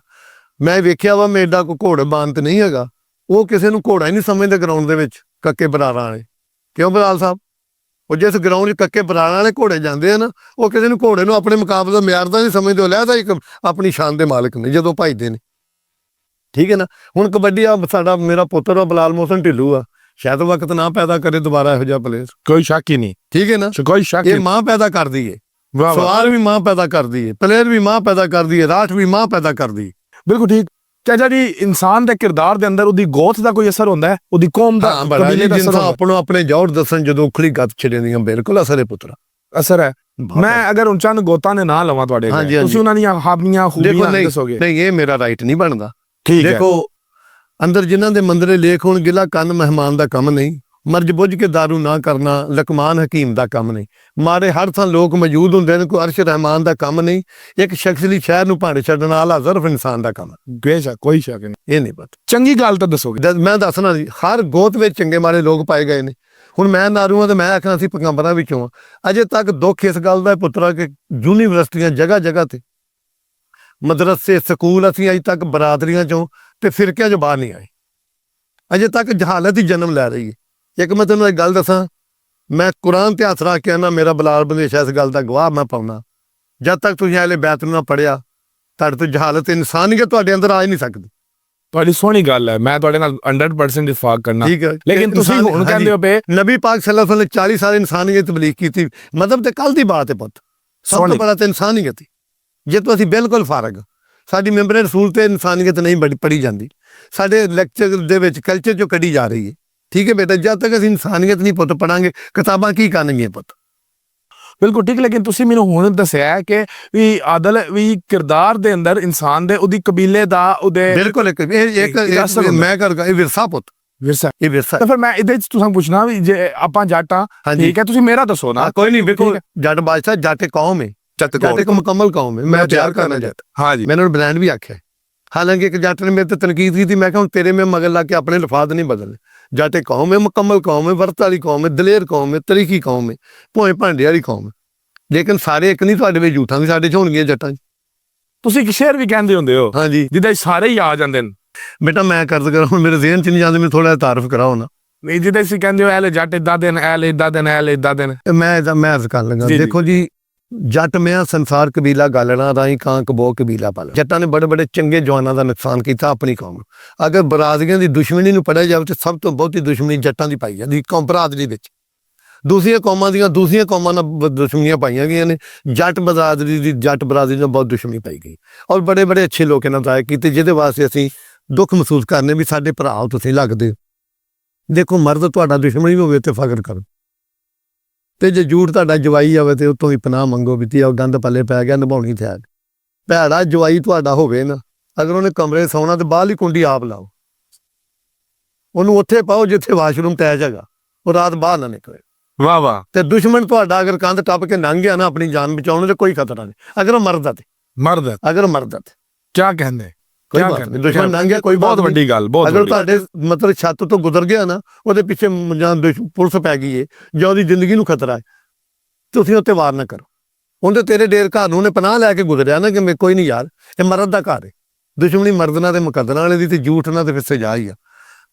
A: ਮੈਂ ਵੇਖਿਆ ਵਾ ਮੇਡਾ ਕੋਈ ਘੋੜ ਬਾਂਤ ਨਹੀਂ ਹੈਗਾ। ਉਹ ਕਿਸੇ ਨੂੰ ਘੋੜਾ ਹੀ ਨਹੀਂ ਸਮਝਦੇ ਗਰਾਊਂਡ ਦੇ ਵਿੱਚ, ਕੱਕੇ ਬਰਾਰਾਂ ਵਾਲੇ। ਕਿਉਂ ਬਲਾਲ ਸਾਹਿਬ? ਉਹ ਜਿਸ ਗਰਾਊਂਡ 'ਚ ਕੱਕੇ ਬਰਾਰਾਂ ਵਾਲੇ ਘੋੜੇ ਜਾਂਦੇ ਆ ਨਾ, ਉਹ ਕਿਸੇ ਨੂੰ ਘੋੜੇ ਨੂੰ ਆਪਣੇ ਮੁਕਾਬਲੇ ਦਾ ਮਿਆਰ ਦਾ ਨਹੀਂ ਸਮਝਦੇ। ਉਹ ਲਿਆ ਇੱਕ ਆਪਣੀ ਸ਼ਾਨ ਦੇ ਮਾਲਕ ਨੇ ਜਦੋਂ ਭਜਦੇ ਨੇ। ਠੀਕ ਹੈ ਨਾ। ਹੁਣ ਕਬੱਡੀ ਆ ਸਾਡਾ ਮੇਰਾ ਪੁੱਤਰ ਆ ਬਲਾਲ ਮੋਹਸਨ ਢਿੱਲੂ ਆ, ਸ਼ਾਇਦ ਵਕਤ ਨਾ ਪੈਦਾ ਕਰੇ ਦੁਬਾਰਾ ਇਹੋ ਜਿਹਾ ਪਲੇਅਰ।
B: ਕੋਈ ਸ਼ੱਕ ਹੀ ਨਹੀਂ। ਠੀਕ ਹੈ ਨਾ, ਕੋਈ ਸ਼ੱਕ। ਇਹ
A: ਮਾਂ ਪੈਦਾ ਕਰਦੀ ਏ, ਸਵਾਰ ਵੀ ਮਾਂ ਪੈਦਾ ਕਰਦੀ ਏ, ਪਲੇਅਰ ਵੀ ਮਾਂ ਪੈਦਾ ਕਰਦੀ ਏ, ਰਾਠ ਵੀ ਮਾਂ ਪੈਦਾ ਕਰਦੀ।
B: ਬਿਲਕੁਲ ਠੀਕ। ਚਾਚਾ ਜੀ, ਇਨਸਾਨ ਦੇ ਕਿਰਦਾਰ ਦੇ ਅੰਦਰ ਉਹਦੀ ਗੋਤ ਦਾ ਕੋਈ ਅਸਰ ਹੁੰਦਾ ਹੈ, ਉਹਦੀ ਕੌਮ ਦਾ,
A: ਕਬੀਲੇ ਦਾ ਅਸਰ। ਆਪਣੇ ਜੋੜ ਦੱਸਣ ਜਦੋਂ ਉਖਲੀ ਗੱਤ ਛਿੜਦੀਆਂ, ਬਿਲਕੁਲ ਅਸਰ ਹੈ ਪੁੱਤਰਾ,
B: ਅਸਰ ਹੈ। ਮੈਂ ਅਗਰ ਉਹਨਾਂ ਨੂੰ ਗੋਤਾਂ ਦੇ ਨਾਂ ਲਵਾਂ ਤੁਹਾਡੇ ਕੋਲ, ਤੁਸੀਂ ਉਹਨਾਂ ਦੀਆਂ ਹਾਬੀਆਂ ਖੂਬੀਆਂ ਦੱਸੋਗੇ?
A: ਨਹੀਂ, ਇਹ ਮੇਰਾ ਰਾਈਟ ਨਹੀਂ ਬਣਦਾ।
B: ਠੀਕ ਹੈ।
A: ਦੇਖੋ, ਅੰਦਰ ਜਿਨ੍ਹਾਂ ਦੇ ਮੰਦਰੇ ਲੇਖ ਹੋਣ, ਗਿਲਾ ਕੰਨ ਮਹਿਮਾਨ ਦਾ ਕੰਮ ਨਹੀਂ, ਮਰਜ ਬੁੱਝ ਕੇ ਦਾਰੂ ਨਾ ਕਰਨਾ ਲਕਮਾਨ ਹਕੀਮ ਦਾ ਕੰਮ ਨਹੀਂ, ਮਾਰੇ ਹਰ ਥਾਂ ਲੋਕ ਮੌਜੂਦ ਹੁੰਦੇ ਨੇ, ਕੋਈ ਅਰਸ਼ ਰਹਿਮਾਨ ਦਾ ਕੰਮ ਨਹੀਂ, ਇੱਕ ਸ਼ਖਸ ਲਈ ਸ਼ਹਿਰ ਨੂੰ ਭਾਂਡੇ ਛੱਡਣ ਵਾਲਾ ਜ਼ਰਫ ਇਨਸਾਨ ਦਾ ਕੰਮ ਹੈ।
B: ਬੇਸ਼ੱਕ, ਕੋਈ ਸ਼ੱਕ ਨਹੀਂ।
A: ਇਹ ਨਹੀਂ ਪਤਾ।
B: ਚੰਗੀ ਗੱਲ ਤਾਂ ਦੱਸੋਗੇ?
A: ਮੈਂ ਦੱਸਣਾ ਜੀ, ਹਰ ਗੋਤ ਵਿੱਚ ਚੰਗੇ ਮਾੜੇ ਲੋਕ ਪਾਏ ਗਏ ਨੇ। ਹੁਣ ਮੈਂ ਨਾਰੂਆਂ ਤੇ ਮੈਂ ਆਖਣਾ ਅਸੀਂ ਪੈਗੰਬਰਾਂ ਵਿੱਚੋਂ ਆ। ਅਜੇ ਤੱਕ ਦੁੱਖ ਇਸ ਗੱਲ ਦਾ ਪੁੱਤਰਾ ਕਿ ਯੂਨੀਵਰਸਿਟੀਆਂ ਜਗ੍ਹਾ ਜਗ੍ਹਾ ਤੇ ਮਦਰਸੇ ਸਕੂਲ ਅਸੀਂ ਅਜੇ ਤੱਕ ਬਰਾਦਰੀਆਂ ਚੋਂ ਤੇ ਫਿਰਕਿਆਂ ਚੋਂ ਬਾਹਰ ਨਹੀਂ ਆਏ। ਅਜੇ ਤੱਕ ਜਹਾਲਤ ਹੀ ਜਨਮ ਲੈ ਰਹੀ ਹੈ। ਇੱਕ ਮੈਂ ਤੈਨੂੰ ਇੱਕ ਗੱਲ ਦੱਸਾਂ, ਮੈਂ ਕੁਰਾਨ ਤੇ ਹੱਥ ਰੱਖ ਕੇ ਨਾ, ਮੇਰਾ ਬਲਾਲ ਬੰਦੇਸ਼ਾ ਇਸ ਗੱਲ ਦਾ ਗਵਾਹ ਮੈਂ ਪਾਉਣਾ, ਜਦ ਤੱਕ ਤੁਸੀਂ ਅਹਲੇ ਬੈਤ ਨੂੰ ਨਾ ਪੜਿਆ, ਤੁਹਾਡੇ ਤੋਂ ਜਹਾਲਤ ਇਨਸਾਨੀਅਤ ਤੁਹਾਡੇ ਅੰਦਰ ਆ ਹੀ ਨਹੀਂ ਸਕਦੀ।
B: ਤੁਹਾਡੀ ਸੋਹਣੀ ਗੱਲ ਹੈ, ਮੈਂ ਤੁਹਾਡੇ ਨਾਲ 100% ਇਤਫਾਕ ਕਰਨਾ।
A: ਠੀਕ ਹੈ,
B: ਲੇਕਿਨ ਤੁਸੀਂ ਹੁਣ ਕਹਿੰਦੇ ਹੋ ਬੇ
A: ਨਬੀ ਪਾਕ ਸੱਲੱਲਾਹੁ ਅਲੈहि ਵਸੱਲਮ 40 ਸਾਲ ਇਨਸਾਨੀਅਤ ਤਬਲੀਗ ਕੀਤੀ। ਮਤਲਬ ਤੇ ਕੱਲ ਦੀ ਬਾਤ ਹੈ ਪੁੱਤ, ਸਭ ਤੋਂ ਬੜਾ ਤੇ ਇਨਸਾਨੀਅਤ ਹੀ। ਜੇ ਤੋਂ ਅਸੀਂ ਬਿਲਕੁਲ ਫਾਰਗ, ਸਾਡੀ ਮੈਂਬਰ ਰਸੂਲ ਤੇ ਇਨਸਾਨੀਅਤ ਨਹੀਂ ਪੜ੍ਹੀ ਜਾਂਦੀ, ਸਾਡੇ ਲੈਕਚਰ ਦੇ ਵਿੱਚ ਕਲਚਰ ਚੋਂ ਕੱਢੀ ਜਾ ਰਹੀ ਹੈ। ਠੀਕ ਹੈ ਬੇਟਾ, ਜਦ ਤੱਕ ਅਸੀਂ ਇਨਸਾਨੀਅਤ ਨਹੀਂ ਪੁੱਤ ਪੜਾਂਗੇ, ਕਿਤਾਬਾਂ ਕੀ ਕਰਨਗੀਆਂ ਪੁੱਤ?
B: ਬਿਲਕੁਲ ਠੀਕ। ਲੇਕਿਨ ਤੁਸੀਂ ਮੈਨੂੰ ਹੁਣ ਦੱਸਿਆ ਕਿ ਵੀ ਆਦਲ ਵੀ ਕਿਰਦਾਰ ਦੇ ਅੰਦਰ ਇਨਸਾਨ ਦੇ ਉਹਦੀ ਕਬੀਲੇ ਦਾ ਉਹਦੇ
A: ਬਿਲਕੁਲ ਇੱਕ ਮੈਂ ਕਰਗਾ ਇਹ ਵਿਰਸਾ ਪੁੱਤ,
B: ਵਿਰਸਾ,
A: ਇਹ ਵਿਰਸਾ।
B: ਤਾਂ ਫਿਰ ਮੈਂ ਇਹਦੇ ਚ ਤੁਹਾਨੂੰ ਪੁੱਛਣਾ ਵੀ ਜੇ ਆਪਾਂ ਜੱਟ ਆ, ਠੀਕ ਹੈ, ਤੁਸੀਂ ਮੇਰਾ ਦੱਸੋ ਨਾ।
A: ਕੋਈ ਨਹੀਂ, ਵੇਖੋ ਜੱਟ ਬਾਦਸ਼ਾਹ, ਜੱਟ ਕੌਮ ਹੈ, ਜੱਟ ਇੱਕ ਮੁਕੰਮਲ ਕੌਮ ਹੈ। ਮੈਂ ਪਿਆਰ ਕਰਨਾ ਜੱਟ।
B: ਹਾਂ ਜੀ,
A: ਮੈਨੂੰ ਬ੍ਰਾਂਡ ਵੀ ਆਖਿਆ। ਹਾਲਾਂਕਿ ਇੱਕ ਜੱਟ ਨੇ ਮੇਰੇ ਤੇ ਤਨਕੀਦ ਕੀਤੀ, ਮੈਂ ਕਿਹਾ ਹੁਣ ਤੇਰੇ ਮੈਂ ਮਗਰ ਲਾ ਕੇ ਆਪਣੇ ਲਫਾਜ਼ ਨਹੀਂ ਬਦਲਨੇ। ਜੱਟ ਕੌਮ ਹੈ, ਮੁਕੰਮਲ ਕੌਮ ਹੈ, ਵਰਤ ਵਾਲੀ ਕੌਮ ਹੈ, ਦਲੇਰ ਕੌਮ ਹੈ, ਤਰੀਕੀ ਕੌਮ ਹੈ, ਭੋਏ ਭਾਂਡੇ ਵਾਲੀ ਕੌਮ ਹੈ। ਲੇਕਿਨ ਸਾਰੇ ਇੱਕ ਨਹੀਂ, ਤੁਹਾਡੇ ਵਿੱਚ ਝੂਠਾਂ ਵੀ ਸਾਡੇ ਚ ਹੋਣਗੀਆਂ ਜੱਟਾਂ 'ਚ।
B: ਤੁਸੀਂ ਇੱਕ ਸ਼ੇਰ ਵੀ ਕਹਿੰਦੇ ਹੁੰਦੇ ਹੋ
A: ਹਾਂਜੀ,
B: ਜਿਹਦੇ ਸਾਰੇ ਹੀ ਆ ਜਾਂਦੇ ਨੇ।
A: ਬੇਟਾ ਮੈਂ ਕਰਦ ਕਰਾਂ, ਹੁਣ ਮੇਰੇ ਜ਼ਿਹਨ 'ਚ ਨਹੀਂ ਜਾਂਦੇ, ਮੈਨੂੰ ਥੋੜਾ ਜਿਹਾ ਤਾਰਫ ਕਰਾਓ ਨਾ।
B: ਨਹੀਂ, ਜਿਹਦੇ ਤੁਸੀਂ ਕਹਿੰਦੇ ਹੋ ਐਲੇ ਜੱਟ ਇਦਾਂ ਦੇ ਨੇ, ਐਲੇ ਇਦਾਂ ਦੇ ਨੇ, ਐਲੇ ਇਦਾਂ ਦੇ ਨੇ।
A: ਮੈਂ ਅਰਜ਼ ਕਰਨ ਲੱਗਾ, ਦੇਖੋ ਜੀ, ਜੱਟ ਮਿਆਂ ਸੰਸਾਰ ਕਬੀਲਾ ਗਾਲਣਾ ਰਾਹੀਂ ਕਾਂ ਕਬੋ ਕਬੀਲਾ ਪਾਲ। ਜੱਟਾਂ ਨੇ ਬੜੇ ਬੜੇ ਚੰਗੇ ਜਵਾਨਾਂ ਦਾ ਨੁਕਸਾਨ ਕੀਤਾ ਆਪਣੀ ਕੌਮ ਨੂੰ। ਅਗਰ ਬਰਾਦਰੀਆਂ ਦੀ ਦੁਸ਼ਮਣੀ ਨੂੰ ਪੜਿਆ ਜਾਵੇ ਤਾਂ ਸਭ ਤੋਂ ਬਹੁਤੀ ਦੁਸ਼ਮਣੀ ਜੱਟਾਂ ਦੀ ਪਾਈ ਜਾਂਦੀ ਕੌਮ ਬਰਾਦਰੀ ਵਿੱਚ। ਦੂਸਰੀਆਂ ਕੌਮਾਂ ਨਾਲ ਦੁਸ਼ਮਣੀਆਂ ਪਾਈਆਂ ਗਈਆਂ ਨੇ, ਜੱਟ ਬਰਾਦਰੀ ਨਾਲ ਬਹੁਤ ਦੁਸ਼ਮਣੀ ਪਾਈ ਗਈ। ਔਰ ਬੜੇ ਬੜੇ ਅੱਛੇ ਲੋਕ ਇਹਨਾਂ ਜ਼ਾਇਆ ਕੀਤੇ, ਜਿਹਦੇ ਵਾਸਤੇ ਅਸੀਂ ਦੁੱਖ ਮਹਿਸੂਸ ਕਰਨੇ ਵੀ ਸਾਡੇ ਭਰਾ ਹੋ ਤੁਸੀਂ ਲੱਗਦੇ। ਦੇਖੋ, ਮਰਦ ਤੁਹਾਡਾ ਦੁਸ਼ਮਣ ਵੀ ਹੋਵੇ ਤੇ ਫਖਰ ਕਰੋ, ਤੇ ਜੇ ਝੂਠ ਤੁਹਾਡਾ ਜਵਾਈ ਆਵੇ ਤੇ ਉਤੋਂ ਹੀ ਪਨਾਹ ਮੰਗੋ ਵੀ ਉਹ ਗੰਦ ਪੱਲੇ ਪੈ ਗਿਆ, ਨਿਭਾਉਣੀ ਤੇ ਆ। ਭੈੜਾ ਜਵਾਈ ਤੁਹਾਡਾ ਹੋਵੇ ਨਾ, ਅਗਰ ਉਹਨੇ ਕਮਰੇ ਸੌਣਾ ਤੇ ਬਾਹਰਲੀ ਕੁੰਡੀ ਆਪ ਲਾਓ, ਉਹਨੂੰ ਉੱਥੇ ਪਾਓ ਜਿੱਥੇ ਵਾਸ਼ਰੂਮ ਅਟੈਚ ਹੈਗਾ, ਉਹ ਰਾਤ ਬਾਹਰ ਨਾ ਨਿਕਲੇ।
B: ਵਾਹ ਵਾਹ।
A: ਤੇ ਦੁਸ਼ਮਣ ਤੁਹਾਡਾ ਅਗਰ ਕੰਧ ਟੱਪ ਕੇ ਲੰਘ ਗਿਆ ਨਾ ਆਪਣੀ ਜਾਨ ਬਚਾਉਣ ਤੇ ਕੋਈ ਖਤਰਾ ਨਹੀਂ। ਅਗਰ ਉਹ ਮਰਦਾ ਤੇ
B: ਕਿਆ ਕਹਿੰਦੇ,
A: ਕੋਈ ਬਾਤ ਨਹੀਂ, ਦੁਸ਼ਮਣ ਲੰਘ ਗਿਆ ਕੋਈ
B: ਬਹੁਤ ਵੱਡੀ ਗੱਲ।
A: ਅਗਰ ਤੁਹਾਡੇ ਮਤਲਬ ਛੱਤ ਤੋਂ ਗੁਜ਼ਰ ਗਿਆ ਨਾ, ਉਹਦੇ ਪਿੱਛੇ ਜਾਂ ਪੁਲਿਸ ਪੈ ਗਈ ਹੈ ਜਾਂ ਉਹਦੀ ਜ਼ਿੰਦਗੀ ਨੂੰ ਖਤਰਾ ਹੈ, ਤੁਸੀਂ ਉੱਤੇ ਵਾਰ ਨਾ ਕਰੋ। ਉਹਦੇ ਤੇਰੇ ਡੇਰ ਘਰ ਨੂੰ ਉਹਨੇ ਪਨਾਹ ਲੈ ਕੇ ਗੁਜ਼ਰਿਆ ਨਾ ਕਿ ਕੋਈ ਨਹੀਂ ਯਾਰ, ਇਹ ਮਰਦ ਦਾ ਘਰ ਹੈ। ਦੁਸ਼ਮਣੀ ਮਰਦ ਨਾਲ ਤੇ ਮੁਕੱਦਰਾਂ ਵਾਲੇ ਦੀ ਤੇ ਝੂਠ ਨਾਲ ਤੇ ਫਿਰ ਸਜ਼ਾ ਹੀ ਆ।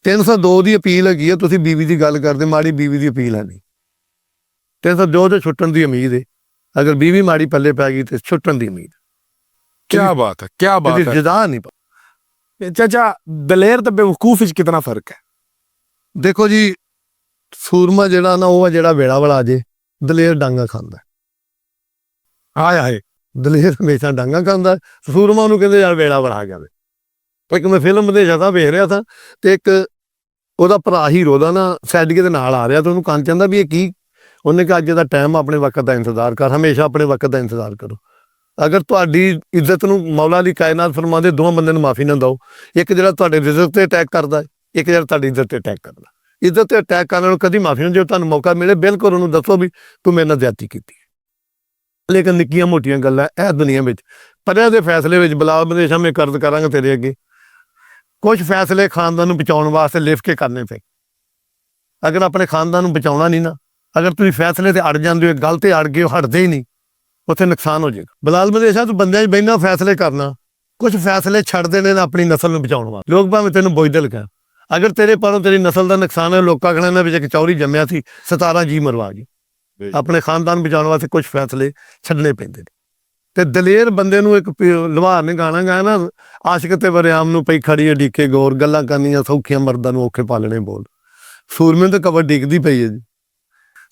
A: 302 ਦੀ ਅਪੀਲ ਹੈਗੀ ਆ, ਤੁਸੀਂ ਬੀਵੀ ਦੀ ਗੱਲ ਕਰਦੇ, ਮਾੜੀ ਬੀਵੀ ਦੀ ਅਪੀਲ ਹੈ ਨਹੀਂ। 302 ਤੋਂ ਛੁੱਟਣ ਦੀ ਉਮੀਦ ਹੈ, ਅਗਰ ਬੀਵੀ ਮਾੜੀ ਪੱਲੇ ਪੈ ਗਈ ਤੇ ਛੁੱਟਣ ਦੀ ਉਮੀਦ।
B: ਕਿਆ ਬਾਤ ਹੈ, ਕਿਆ ਬਾਤ ਹੈ।
A: ਜਜ਼ਾ ਨਹੀਂ।
B: ਚਾਚਾ, ਦਲੇਰ ਤੇ ਬੇਵਕੂਫ ਵਿੱਚ ਕਿਤਨਾ ਫਰਕ ਹੈ?
A: ਦੇਖੋ ਜੀ, ਸੂਰਮਾ ਜਿਹੜਾ ਨਾ ਉਹ ਜਿਹੜਾ ਵੇੜਾ ਵੜਾ ਜੇ, ਦਲੇਰ ਡਾਂਗਾ ਖਾਂਦਾ।
B: ਹਾਏ,
A: ਦਲੇਰ ਹਮੇਸ਼ਾ ਡਾਂਗਾ ਖਾਂਦਾ, ਸੂਰਮਾ ਨੂੰ ਕਹਿੰਦੇ ਯਾਰ ਵੇੜਾ ਵੜਾ ਗਿਆ। ਇੱਕ ਮੈਂ ਫਿਲਮ ਦੇ ਜਿਆਦਾ ਵੇਖ ਰਿਹਾ ਥਾ, ਤੇ ਇੱਕ ਉਹਦਾ ਭਰਾ ਹੀਰੋ ਦਾ ਨਾ ਸੈਡਗੇ ਦੇ ਨਾਲ ਆ ਰਿਹਾ, ਤੇ ਉਹਨੂੰ ਕੰਨ ਕਹਿੰਦਾ ਵੀ ਇਹ ਕੀ? ਉਹਨੇ ਕਿਹਾ ਅੱਜ ਦਾ ਟਾਈਮ ਆਪਣੇ ਵਕਤ ਦਾ ਇੰਤਜ਼ਾਰ ਕਰ, ਹਮੇਸ਼ਾ ਆਪਣੇ ਵਕਤ ਦਾ ਇੰਤਜ਼ਾਰ ਕਰੋ। ਅਗਰ ਤੁਹਾਡੀ ਇੱਜ਼ਤ ਨੂੰ ਮੌਲਾ ਦੀ ਕਾਇਨਾਤ ਫਰਮਾਉਂਦੇ ਦੋਵਾਂ ਬੰਦਿਆਂ ਨੂੰ ਮਾਫੀ ਨਾ ਦਿਓ, ਇੱਕ ਜਿਹੜਾ ਤੁਹਾਡੇ ਰਿਜ਼ਕ ਤੇ ਅਟੈਕ ਕਰਦਾ, ਇੱਕ ਜਿਹੜਾ ਤੁਹਾਡੀ ਇੱਜ਼ਤ ਤੇ ਅਟੈਕ ਕਰਦਾ। ਇੱਜ਼ਤ ਤੇ ਅਟੈਕ ਕਰਨ ਨੂੰ ਕਦੀ ਮਾਫੀ ਨਾ ਦਿਓ, ਤੁਹਾਨੂੰ ਮੌਕਾ ਮਿਲੇ ਬਿਲਕੁਲ ਉਹਨੂੰ ਦੱਸੋ ਵੀ ਤੂੰ ਮੇਰੇ ਨਾਲ ਜ਼ਿਆਦਤੀ ਕੀਤੀ। ਲੇਕਿਨ ਨਿੱਕੀਆਂ ਮੋਟੀਆਂ ਗੱਲਾਂ ਇਹ ਦੁਨੀਆ ਵਿੱਚ, ਪਰਿਆਂ ਦੇ ਫੈਸਲੇ ਵਿੱਚ ਬਲਾਲ ਬੰਦੇਸ਼ਾ ਮੈਂ ਕਰਦ ਕਰਾਂਗਾ ਤੇਰੇ ਅੱਗੇ। ਕੁਝ ਫੈਸਲੇ ਖਾਨਦਾਨ ਨੂੰ ਬਚਾਉਣ ਵਾਸਤੇ ਲਿਖ ਕੇ ਕਰਨੇ ਪਏ। ਅਗਰ ਆਪਣੇ ਖਾਨਦਾਨ ਨੂੰ ਬਚਾਉਣਾ ਨਹੀਂ ਨਾ, ਅਗਰ ਤੁਸੀਂ ਫੈਸਲੇ ਤੇ ਅੜ ਜਾਂਦੇ ਹੋ, ਗੱਲ ਤੇ ਅੜ ਗਏ ਹੋ, ਹਟਦੇ ਹੀ ਨਹੀਂ, ਉੱਥੇ ਨੁਕਸਾਨ ਹੋ ਜਾਏਗਾ। ਬਲਾਲ ਬੰਦੇਸ਼ਾ ਤੂੰ ਬੰਦਿਆਂ 'ਚ ਬਹਿਣਾ ਫੈਸਲੇ ਕਰਨਾ, ਕੁਝ ਫੈਸਲੇ ਛੱਡਦੇ ਨੇ ਆਪਣੀ ਨਸਲ ਨੂੰ ਬਚਾਉਣ ਵਾਸਤੇ। ਲੋਕ ਭਾਵੇਂ ਤੈਨੂੰ ਬੋਝਦਲ ਕਹਿਣ, ਅਗਰ ਤੇਰੇ ਪਾਲੋਂ ਤੇਰੀ ਨਸਲ ਦਾ ਨੁਕਸਾਨ ਹੈ, ਲੋਕਾਂ ਕਹਿਣਾ ਇਹਨਾਂ ਵਿੱਚ ਇੱਕ ਚੌਰੀ ਜੰਮਿਆ ਸੀ 17 ਜੀ ਮਰਵਾ ਗਈ। ਆਪਣੇ ਖਾਨਦਾਨ ਬਚਾਉਣ ਵਾਸਤੇ ਕੁਝ ਫੈਸਲੇ ਛੱਡਣੇ ਪੈਂਦੇ ਨੇ। ਤੇ ਦਲੇਰ ਬੰਦੇ ਨੂੰ ਇੱਕ ਲੁਹਾਰ ਨੇ ਗਾਣਾ ਗਾਇਆ ਨਾ, ਆਸ਼ਿਕ ਤੇ ਵਰਿਆਮ ਨੂੰ ਪਈ ਖੜੀ ਅਡੀਕੇ ਗੌਰ, ਗੱਲਾਂ ਕਰਨੀਆਂ ਸੌਖੀਆਂ ਮਰਦਾਂ ਨੂੰ ਔਖੇ ਪਾਲਣੇ ਬੋਲ। ਸੂਰਮੇ ਤੇ ਕਬਰ ਡਿੱਗਦੀ ਪਈ ਹੈ ਜੀ,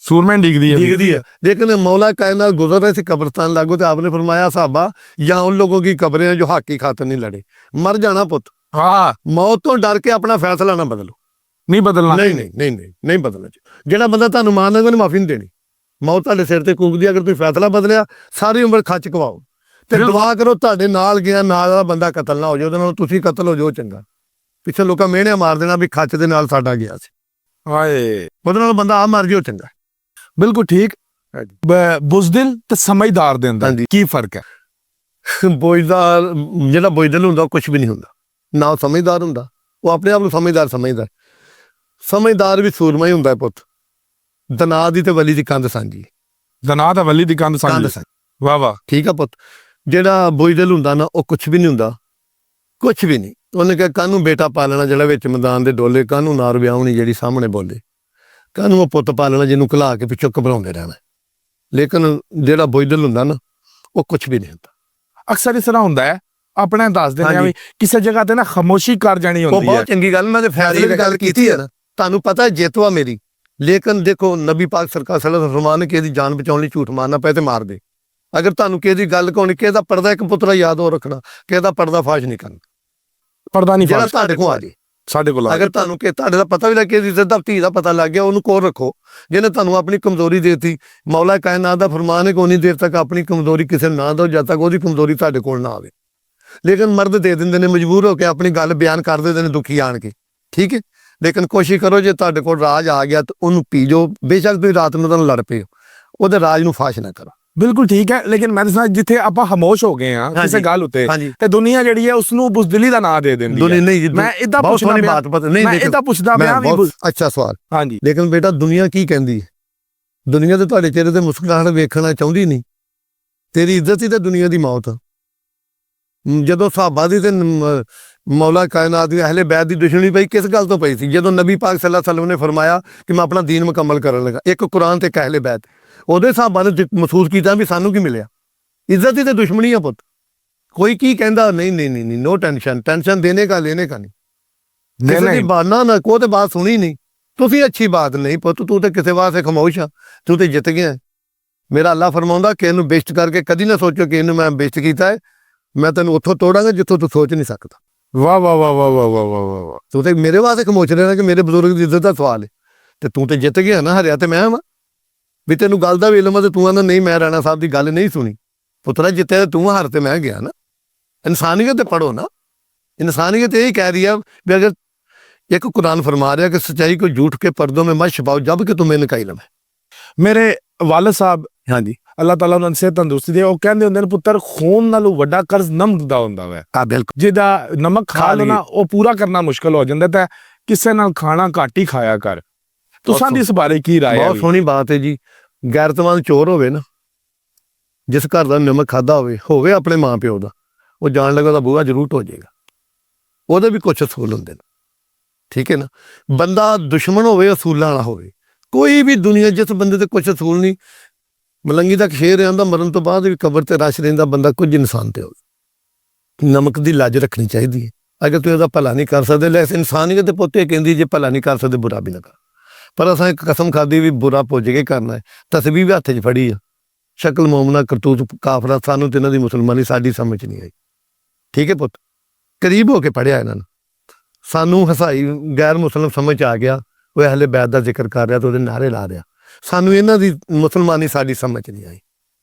B: ਸੂਰਮੇ ਡਿੱਗਦੀ है।
A: लेकिन मौला कायनात गुजर रहे थे कब्रिस्तान लागू, तो आपने फरमाया साहबा यहाँ उन लोगों की कब्रें हैं जो हक की खातिर नहीं लड़े। मर जाना पुत,
B: हाँ,
A: मौत तो डर के अपना फैसला ना बदलो।
B: नहीं बदलना,
A: नहीं बदलना। जेड़ा बंदा तुहानू मारना, ਉਹਨੇ माफी नहीं देनी। ਮੌਤ ਤੁਹਾਡੇ ਸਿਰ ਤੇ ਕੂਕਦੀ, ਅਗਰ ਤੁਸੀਂ ਫੈਸਲਾ ਬਦਲਿਆ ਸਾਰੀ ਉਮਰ ਖੱਚ ਕਵਾਓ ਤੇ ਦੁਆ ਕਰੋ ਤੁਹਾਡੇ ਨਾਲ ਗਿਆ ਨਾਲ ਵਾਲਾ ਬੰਦਾ ਕਤਲ ਨਾ ਹੋ ਜਾਏ, ਉਹਦੇ ਨਾਲ ਤੁਸੀਂ ਕਤਲ ਹੋ ਜਾਓ ਚੰਗਾ। ਪਿੱਛੇ ਲੋਕਾਂ ਮਿਹਣਿਆਂ ਮਾਰ ਦੇਣਾ ਵੀ ਖੱਚ ਦੇ ਨਾਲ ਸਾਡਾ ਗਿਆ ਸੀ,
B: ਹਾਏ
A: ਉਹਦੇ ਨਾਲ ਬੰਦਾ ਆ ਮਰ ਜਾਓ ਚੰਗਾ।
B: ਬਿਲਕੁਲ ਠੀਕ। ਬੁਜ਼ਦਿਲ ਤੇ ਸਮਝਦਾਰ ਦੇ ਅੰਦਰ ਕੀ ਫਰਕ ਹੈ?
A: ਬੁਝਦਾਰ ਜਿਹੜਾ ਬੁਝਦਿਲ ਹੁੰਦਾ ਉਹ ਕੁਝ ਵੀ ਨਹੀਂ ਹੁੰਦਾ, ਨਾ ਉਹ ਸਮਝਦਾਰ ਹੁੰਦਾ, ਉਹ ਆਪਣੇ ਆਪ ਨੂੰ ਸਮਝਦਾਰ ਸਮਝਦਾ। ਸਮਝਦਾਰ ਵੀ ਸੂਰਮਾ ਹੀ ਹੁੰਦਾ ਪੁੱਤ। ਦਨਾ ਦੀ ਤੇ ਵਲੀ ਦੀ ਕੰਧ ਸਾਂਝੀ,
B: ਦਨਾ ਤੇ ਵਲੀ ਦੀ ਕੰਧ ਸਾਂਝੀ। ਵਾਹ ਵਾਹ,
A: ਠੀਕ ਆ ਪੁੱਤ। ਜਿਹੜਾ ਬੁਝਦਿਲ ਹੁੰਦਾ ਨਾ ਉਹ ਕੁਝ ਵੀ ਨਹੀਂ ਹੁੰਦਾ, ਕੁਝ ਵੀ ਨਹੀਂ। ਉਹਨੇ ਕਿਹਾ ਕਾਹਨੂੰ ਬੇਟਾ ਪਾਲਣਾ ਜਿਹੜਾ ਵਿੱਚ ਮੈਦਾਨ ਦੇ ਡੋਲੇ, ਕਾਹਨੂੰ ਨਾਰ ਵਿਆਹਣੀ ਜਿਹੜੀ ਸਾਹਮਣੇ ਬੋਲੇ, ਕਾਹਨੂੰ ਉਹ ਪੁੱਤ ਪਾਲਣਾ ਜਿਹਨੂੰ ਘਲਾ ਕੇ ਪਿੱਛੋਂ ਘਬਰਾਉਂਦੇ ਰਹਿਣਾ। ਲੇਕਿਨ ਜਿਹੜਾ ਬੁਝਦਿਲ ਹੁੰਦਾ ਨਾ ਉਹ ਕੁਝ ਵੀ ਨਹੀਂ ਹੁੰਦਾ।
B: ਅਕਸਰ ਇਸ ਤਰ੍ਹਾਂ ਹੁੰਦਾ ਹੈ, ਆਪਣੇ ਦੱਸ ਦਿੰਦੇ ਆ ਵੀ ਕਿਸੇ ਜਗ੍ਹਾ ਤੇ ਨਾ ਖਾਮੋਸ਼ੀ ਕਰ ਜਾਣੀ ਹੁੰਦੀ ਹੈ।
A: ਉਹ ਬਹੁਤ ਚੰਗੀ ਗੱਲ, ਮੈਂ ਤੇ ਫੈਸਲੇ ਦੀ ਗੱਲ ਕੀਤੀ ਹੈ ਨਾ। ਤੁਹਾਨੂੰ ਪਤਾ ਜਿੱਤਵਾ ਮੇਰੀ, ਲੇਕਿਨ ਦੇਖੋ ਨਬੀ ਪਾਕ ਸਰਕਾਰ ਸੱਲੱਲਾਹੁ ਅਲੈਹਿ ਵਸੱਲਮ ਨੇ ਕਿਸੇ ਦੀ ਜਾਨ ਬਚਾਉਣ ਲਈ ਝੂਠ ਮਾਰਨਾ ਪਏ ਤੇ ਮਾਰ ਦੇ। ਅਗਰ ਤੁਹਾਨੂੰ ਕਿਸੇ ਦੀ ਗੱਲ ਕਹਣੀ, ਕਿਸੇ ਦਾ ਪਰਦਾ ਇੱਕ ਪੁੱਤਰਾ ਯਾਦ ਹੋ ਰੱਖਣਾ, ਕਿਸੇ ਦਾ ਪਰਦਾ ਫਾਸ਼ ਨਹੀਂ ਕਰਨਾ।
B: ਪਰਦਾ ਨਹੀਂ
A: ਜਿਹੜਾ ਤੁਹਾਡੇ ਕੋਲ ਆ ਜੇ,
B: ਸਾਡੇ ਕੋਲ
A: ਅਗਰ ਤੁਹਾਨੂੰ ਕਿ ਤੁਹਾਡੇ ਦਾ ਪਤਾ ਵੀ ਲੱਗੇ ਕਿਸੇ ਦੀ ਧੀ ਦਾ ਪਤਾ ਲੱਗ ਗਿਆ, ਉਹਨੂੰ ਕੋਲ ਰੱਖੋ। ਜਿਹਨੇ ਤੁਹਾਨੂੰ ਆਪਣੀ ਕਮਜ਼ੋਰੀ ਦੇਤੀ, ਮੌਲਾ ਕਾਇਨਾਤ ਦਾ ਫਰਮਾਨ ਹੈ ਕਿ ਉਨੀ ਦੇਰ ਤੱਕ ਆਪਣੀ ਕਮਜ਼ੋਰੀ ਕਿਸੇ ਨੂੰ ਨਾ ਦਿਓ ਜਦ ਤੱਕ ਉਹਦੀ ਕਮਜ਼ੋਰੀ ਤੁਹਾਡੇ ਕੋਲ ਨਾ ਆਵੇ। ਲੇਕਿਨ ਮਰਦ ਦੇ ਦਿੰਦੇ ਨੇ, ਮਜਬੂਰ ਹੋ ਕੇ ਆਪਣੀ ਗੱਲ ਬਿਆਨ ਕਰ ਦਿੰਦੇ ਨੇ ਦੁਖੀ ਆਣ ਕੇ, ਠੀਕ ਹੈ। ਲੇਕਿਨ ਕੋਸ਼ਿਸ਼ ਕਰੋ ਜੇ ਤੁਹਾਡੇ ਕੋਲ ਰਾਜ ਆ ਗਿਆ ਤਾਂ ਉਹਨੂੰ ਪੀ ਜਾਓ, ਬੇਸ਼ੱਕ ਤੁਸੀਂ ਰਾਤ ਨੂੰ ਤੁਹਾਨੂੰ ਲੜ ਪਏ, ਉਹਦੇ ਰਾਜ ਨੂੰ ਫਾਸ਼ ਨਾ ਕਰੋ।
B: ਬਿਲਕੁਲ ਠੀਕ ਹੈ। ਲੇਕਿਨ ਮੈਂ ਦੱਸਣਾ, ਜਿੱਥੇ ਆਪਾਂ ਖਾਮੋਸ਼ ਹੋ ਗਏ ਆ ਕਿਸੇ ਗੱਲ ਉੱਤੇ, ਤੇ ਦੁਨੀਆ ਜਿਹੜੀ ਹੈ ਉਸ ਨੂੰ ਬੁਜ਼ਦਿਲੀ ਦਾ ਨਾਂ ਦੇ ਦਿੰਦੀ ਹੈ। ਮੈਂ ਇਦਾਂ ਪੁੱਛਣਾ
A: ਅੱਛਾ ਸਵਾਲ।
B: ਹਾਂਜੀ,
A: ਲੇਕਿਨ ਬੇਟਾ ਦੁਨੀਆ ਕੀ ਕਹਿੰਦੀ ਹੈ? ਦੁਨੀਆ ਤੇ ਤੁਹਾਡੇ ਚਿਹਰੇ ਤੇ ਮੁਸਕਰਾਹਟ ਵੇਖਣਾ ਚਾਹੁੰਦੀ ਨਹੀਂ। ਤੇਰੀ ਇੱਜ਼ਤ ਹੀ ਤਾਂ ਦੁਨੀਆ ਦੀ ਮੌਤ। ਜਦੋਂ ਸਹਾਬਾ ਦੀ ਤੇ ਮੌਲਾ ਕਾਇਨਾਤ ਦੀ ਅਹਿਲੇ ਬੈਤ ਦੀ ਦੁਸ਼ਮਣੀ ਪਈ, ਕਿਸ ਗੱਲ ਤੋਂ ਪਈ ਸੀ? ਜਦੋਂ ਨਬੀ ਪਾਕ ਸੱਲੱਲਾਹੁ ਅਲੈਹਿ ਵਸੱਲਮ ਨੇ ਫਰਮਾਇਆ ਕਿ ਮੈਂ ਆਪਣਾ ਦੀਨ ਮੁਕੰਮਲ ਕਰਨ ਲੱਗਾ, ਇੱਕ ਕੁਰਾਨ ਤੇ ਇੱਕ ਅਹਿਲੇ ਬੈਤ, ਉਹਦੇ ਸਹਾਬਾ ਨੇ ਮਹਿਸੂਸ ਕੀਤਾ ਵੀ ਸਾਨੂੰ ਕੀ ਮਿਲਿਆ? ਇੱਜ਼ਤ ਹੀ ਤੇ ਦੁਸ਼ਮਣੀ ਆ ਪੁੱਤ। ਕੋਈ ਕੀ ਕਹਿੰਦਾ, ਨਹੀਂ ਨਹੀਂ ਨਹੀਂ, ਨੋ ਟੈਨਸ਼ਨ, ਟੈਨਸ਼ਨ ਦੇਣੇ ਕਾ ਲੈਣੇ ਕਾ ਨਹੀਂ। ਕਿਸੇ ਦੀ ਬਾਤ ਨਾ ਕੋ ਤੇ ਬਾਤ ਸੁਣੀ ਨਹੀਂ ਤੁਸੀਂ, ਅੱਛੀ ਬਾਤ ਨਹੀਂ ਪੁੱਤ, ਤੂੰ ਤੇ ਕਿਸੇ ਵਾਸਤੇ ਖਾਮੋਸ਼ ਆ, ਤੂੰ ਤੇ ਜਿੱਤ ਗਿਆ। ਮੇਰਾ ਅੱਲਾ ਫਰਮਾਉਂਦਾ ਕਿ ਇਹਨੂੰ ਬੇਇੱਜ਼ਤ ਕਰਕੇ ਕਦੀ ਨਾ ਸੋਚੋ ਕਿ ਇਹਨੂੰ ਮੈਂ ਬੇਇੱਜ਼ਤ ਕੀਤਾ ਹੈ, ਮੈਂ ਤੈਨੂੰ ਉੱਥੋਂ ਤੋੜਾਂਗਾ ਜਿੱਥੋਂ ਤੂੰ ਸੋਚ ਨਹੀਂ ਸਕਦਾ।
B: ਵਾਹ ਵਾਹ ਵਾਹ ਵਾਹ ਵਾਹ ਵਾਹ ਵਾਹ ਵਾਹ।
A: ਤੂੰ ਤੇ ਮੇਰੇ ਵਾਸਤੇ ਖਾਮੋਸ਼ ਰਹਿਣਾ ਕਿ ਮੇਰੇ ਬਜ਼ੁਰਗ ਦੀ ਇੱਜ਼ਤ ਦਾ ਸਵਾਲ ਹੈ, ਤੇ ਤੂੰ ਤੇ ਜਿੱਤ ਗਿਆ ਨਾ, ਹਰਿਆ ਤੇ ਮੈਂ ਵਾਂ। ਵੀ ਤੈਨੂੰ ਗੱਲ ਦਾ ਵੀ ਇਲਮ ਹੈ ਤੇ ਤੂੰ ਆਂਦਾ ਨਹੀਂ ਮੈਂ ਰਾਣਾ ਸਾਹਿਬ ਦੀ ਗੱਲ ਨਹੀਂ ਸੁਣੀ। ਪੁੱਤਰਾ ਜਿੱਤੇ ਤੂੰ ਹਾਰ ਤੇ ਮੈਂ ਗਿਆ ਨਾ। ਇਨਸਾਨੀਅਤ ਤੇ ਪੜੋ ਨਾ। ਇਨਸਾਨੀਅਤ ਇਹ ਕਹਿ ਰਹੀ ਹੈ ਵੀ ਅਗਰ ਇੱਕ ਕੁਰਾਨ ਫਰਮਾ ਰਿਹਾ ਕਿ ਸੱਚਾਈ को झूठ के पर्दों में मत छुपाओ जब कि तुम्हें का इल्म है।
B: ਮੇਰੇ ਵਾਲਿਦ ਸਾਹਿਬ,
A: ਹਾਂਜੀ,
B: ਅੱਲਾਹ ਤਾਲਾ ਉਹਨਾਂ ਨੂੰ ਸਿਹਤ ਤੰਦਰੁਸਤੀ ਦੇ, ਉਹ ਕਹਿੰਦੇ ਹੁੰਦੇ ਨੇ ਪੁੱਤਰ ਖੂਨ ਨਾਲੋਂ ਵੱਡਾ ਕਰਜ਼ ਨਮਕ ਦਾ ਹੁੰਦਾ ਵਾ।
A: ਆ ਬਿਲਕੁਲ।
B: ਜਿਹਦਾ ਨਮਕ ਖਾ ਲੋ ਨਾ ਉਹ ਪੂਰਾ ਕਰਨਾ ਮੁਸ਼ਕਲ ਹੋ ਜਾਂਦਾ, ਤਾਂ ਕਿਸੇ ਨਾਲ ਖਾਣਾ ਘੱਟ ਹੀ ਖਾਇਆ ਕਰ। ਤੁਸੀਂ ਇਸ ਬਾਰੇ ਕੀ ਰਾਏ ਹੈ?
A: ਬਹੁਤ ਸੋਹਣੀ ਬਾਤ ਹੈ ਜੀ। ਗੈਰਤਮੰਦ ਚੋਰ ਹੋਵੇ ਨਾ, ਜਿਸ ਘਰ ਦਾ ਨਮਕ ਖਾਦਾ ਹੋਵੇ ਆਪਣੇ ਮਾਂ ਪਿਓ ਦਾ, ਉਹ ਜਾਣ ਲੱਗਾ ਤਾਂ ਬੂਹਾ ਜ਼ਰੂਰ ਹੋ ਜਾਏਗਾ। ਉਹਦੇ ਵੀ ਕੁਛ ਅਸੂਲ ਹੁੰਦੇ ਨੇ, ਠੀਕ ਹੈ ਨਾ। ਬੰਦਾ ਦੁਸ਼ਮਣ ਹੋਵੇ ਅਸੂਲਾਂ ਵਾਲਾ ਹੋਵੇ, ਕੋਈ ਵੀ ਦੁਨੀਆ ਜਿਸ ਬੰਦੇ ਤੇ ਕੁਛ ਅਸੂਲ ਨਹੀਂ। ਮਲੰਗੀ ਦਾ ਸ਼ੇਰ ਆਂਦਾ ਮਰਨ ਤੋਂ ਬਾਅਦ ਵੀ ਕਬਰ ਤੇ ਰਸ਼ ਰਹਿੰਦਾ ਬੰਦਾ ਕੁਝ ਇਨਸਾਨ ਤੇ ਹੋਵੇ। ਨਮਕ ਦੀ ਲੱਜ ਰੱਖਣੀ ਚਾਹੀਦੀ ਹੈ। ਅਗਰ ਤੁਸੀਂ ਉਹਦਾ ਭਲਾ ਨਹੀਂ ਕਰ ਸਕਦੇ, ਲੈ ਇਨਸਾਨੀਅਤ ਦੇ ਪੁੱਤੇ ਕਹਿੰਦੀ ਜੇ ਭਲਾ ਨਹੀਂ ਕਰ ਸਕਦੇ ਬੁਰਾ ਵੀ ਨਾ ਕਰ। ਪਰ ਅਸਾਂ ਇੱਕ ਕਸਮ ਖਾਦੀ ਵੀ ਬੁਰਾ ਪੁੱਜ ਕੇ ਕਰਨਾ ਹੈ। ਤਸਬੀਹ ਵੀ ਹੱਥ 'ਚ ਫੜੀ ਆ, ਸ਼ਕਲ ਮੋਮਨਾ ਕਰਤੂਤ ਕਾਫਰਾ, ਸਾਨੂੰ ਤੇ ਇਹਨਾਂ ਦੀ ਮੁਸਲਮਾਨੀ ਸਾਡੀ ਸਮਝ ਨਹੀਂ ਆਈ। ਠੀਕ ਹੈ ਪੁੱਤ, ਕਰੀਬ ਹੋ ਕੇ ਪੜ੍ਹਿਆ ਇਹਨਾਂ ਨੂੰ, ਸਾਨੂੰ ਹਸਾਈ ਗੈਰ ਮੁਸਲਮ ਸਮਝ ਆ ਗਿਆ। ਉਹ ਅਹਿਲੇ ਬੈਤ ਦਾ ਜ਼ਿਕਰ ਕਰ ਰਿਹਾ ਤੇ ਉਹਦੇ ਨਾਰੇ ਲਾ ਰਿਹਾ। ਸਾਨੂੰ ਇਹਨਾਂ ਦੀ ਮੁਸਲਮਾਨੀ ਸਾਡੀ ਸਮਝ ਨਹੀਂ ਆਈ।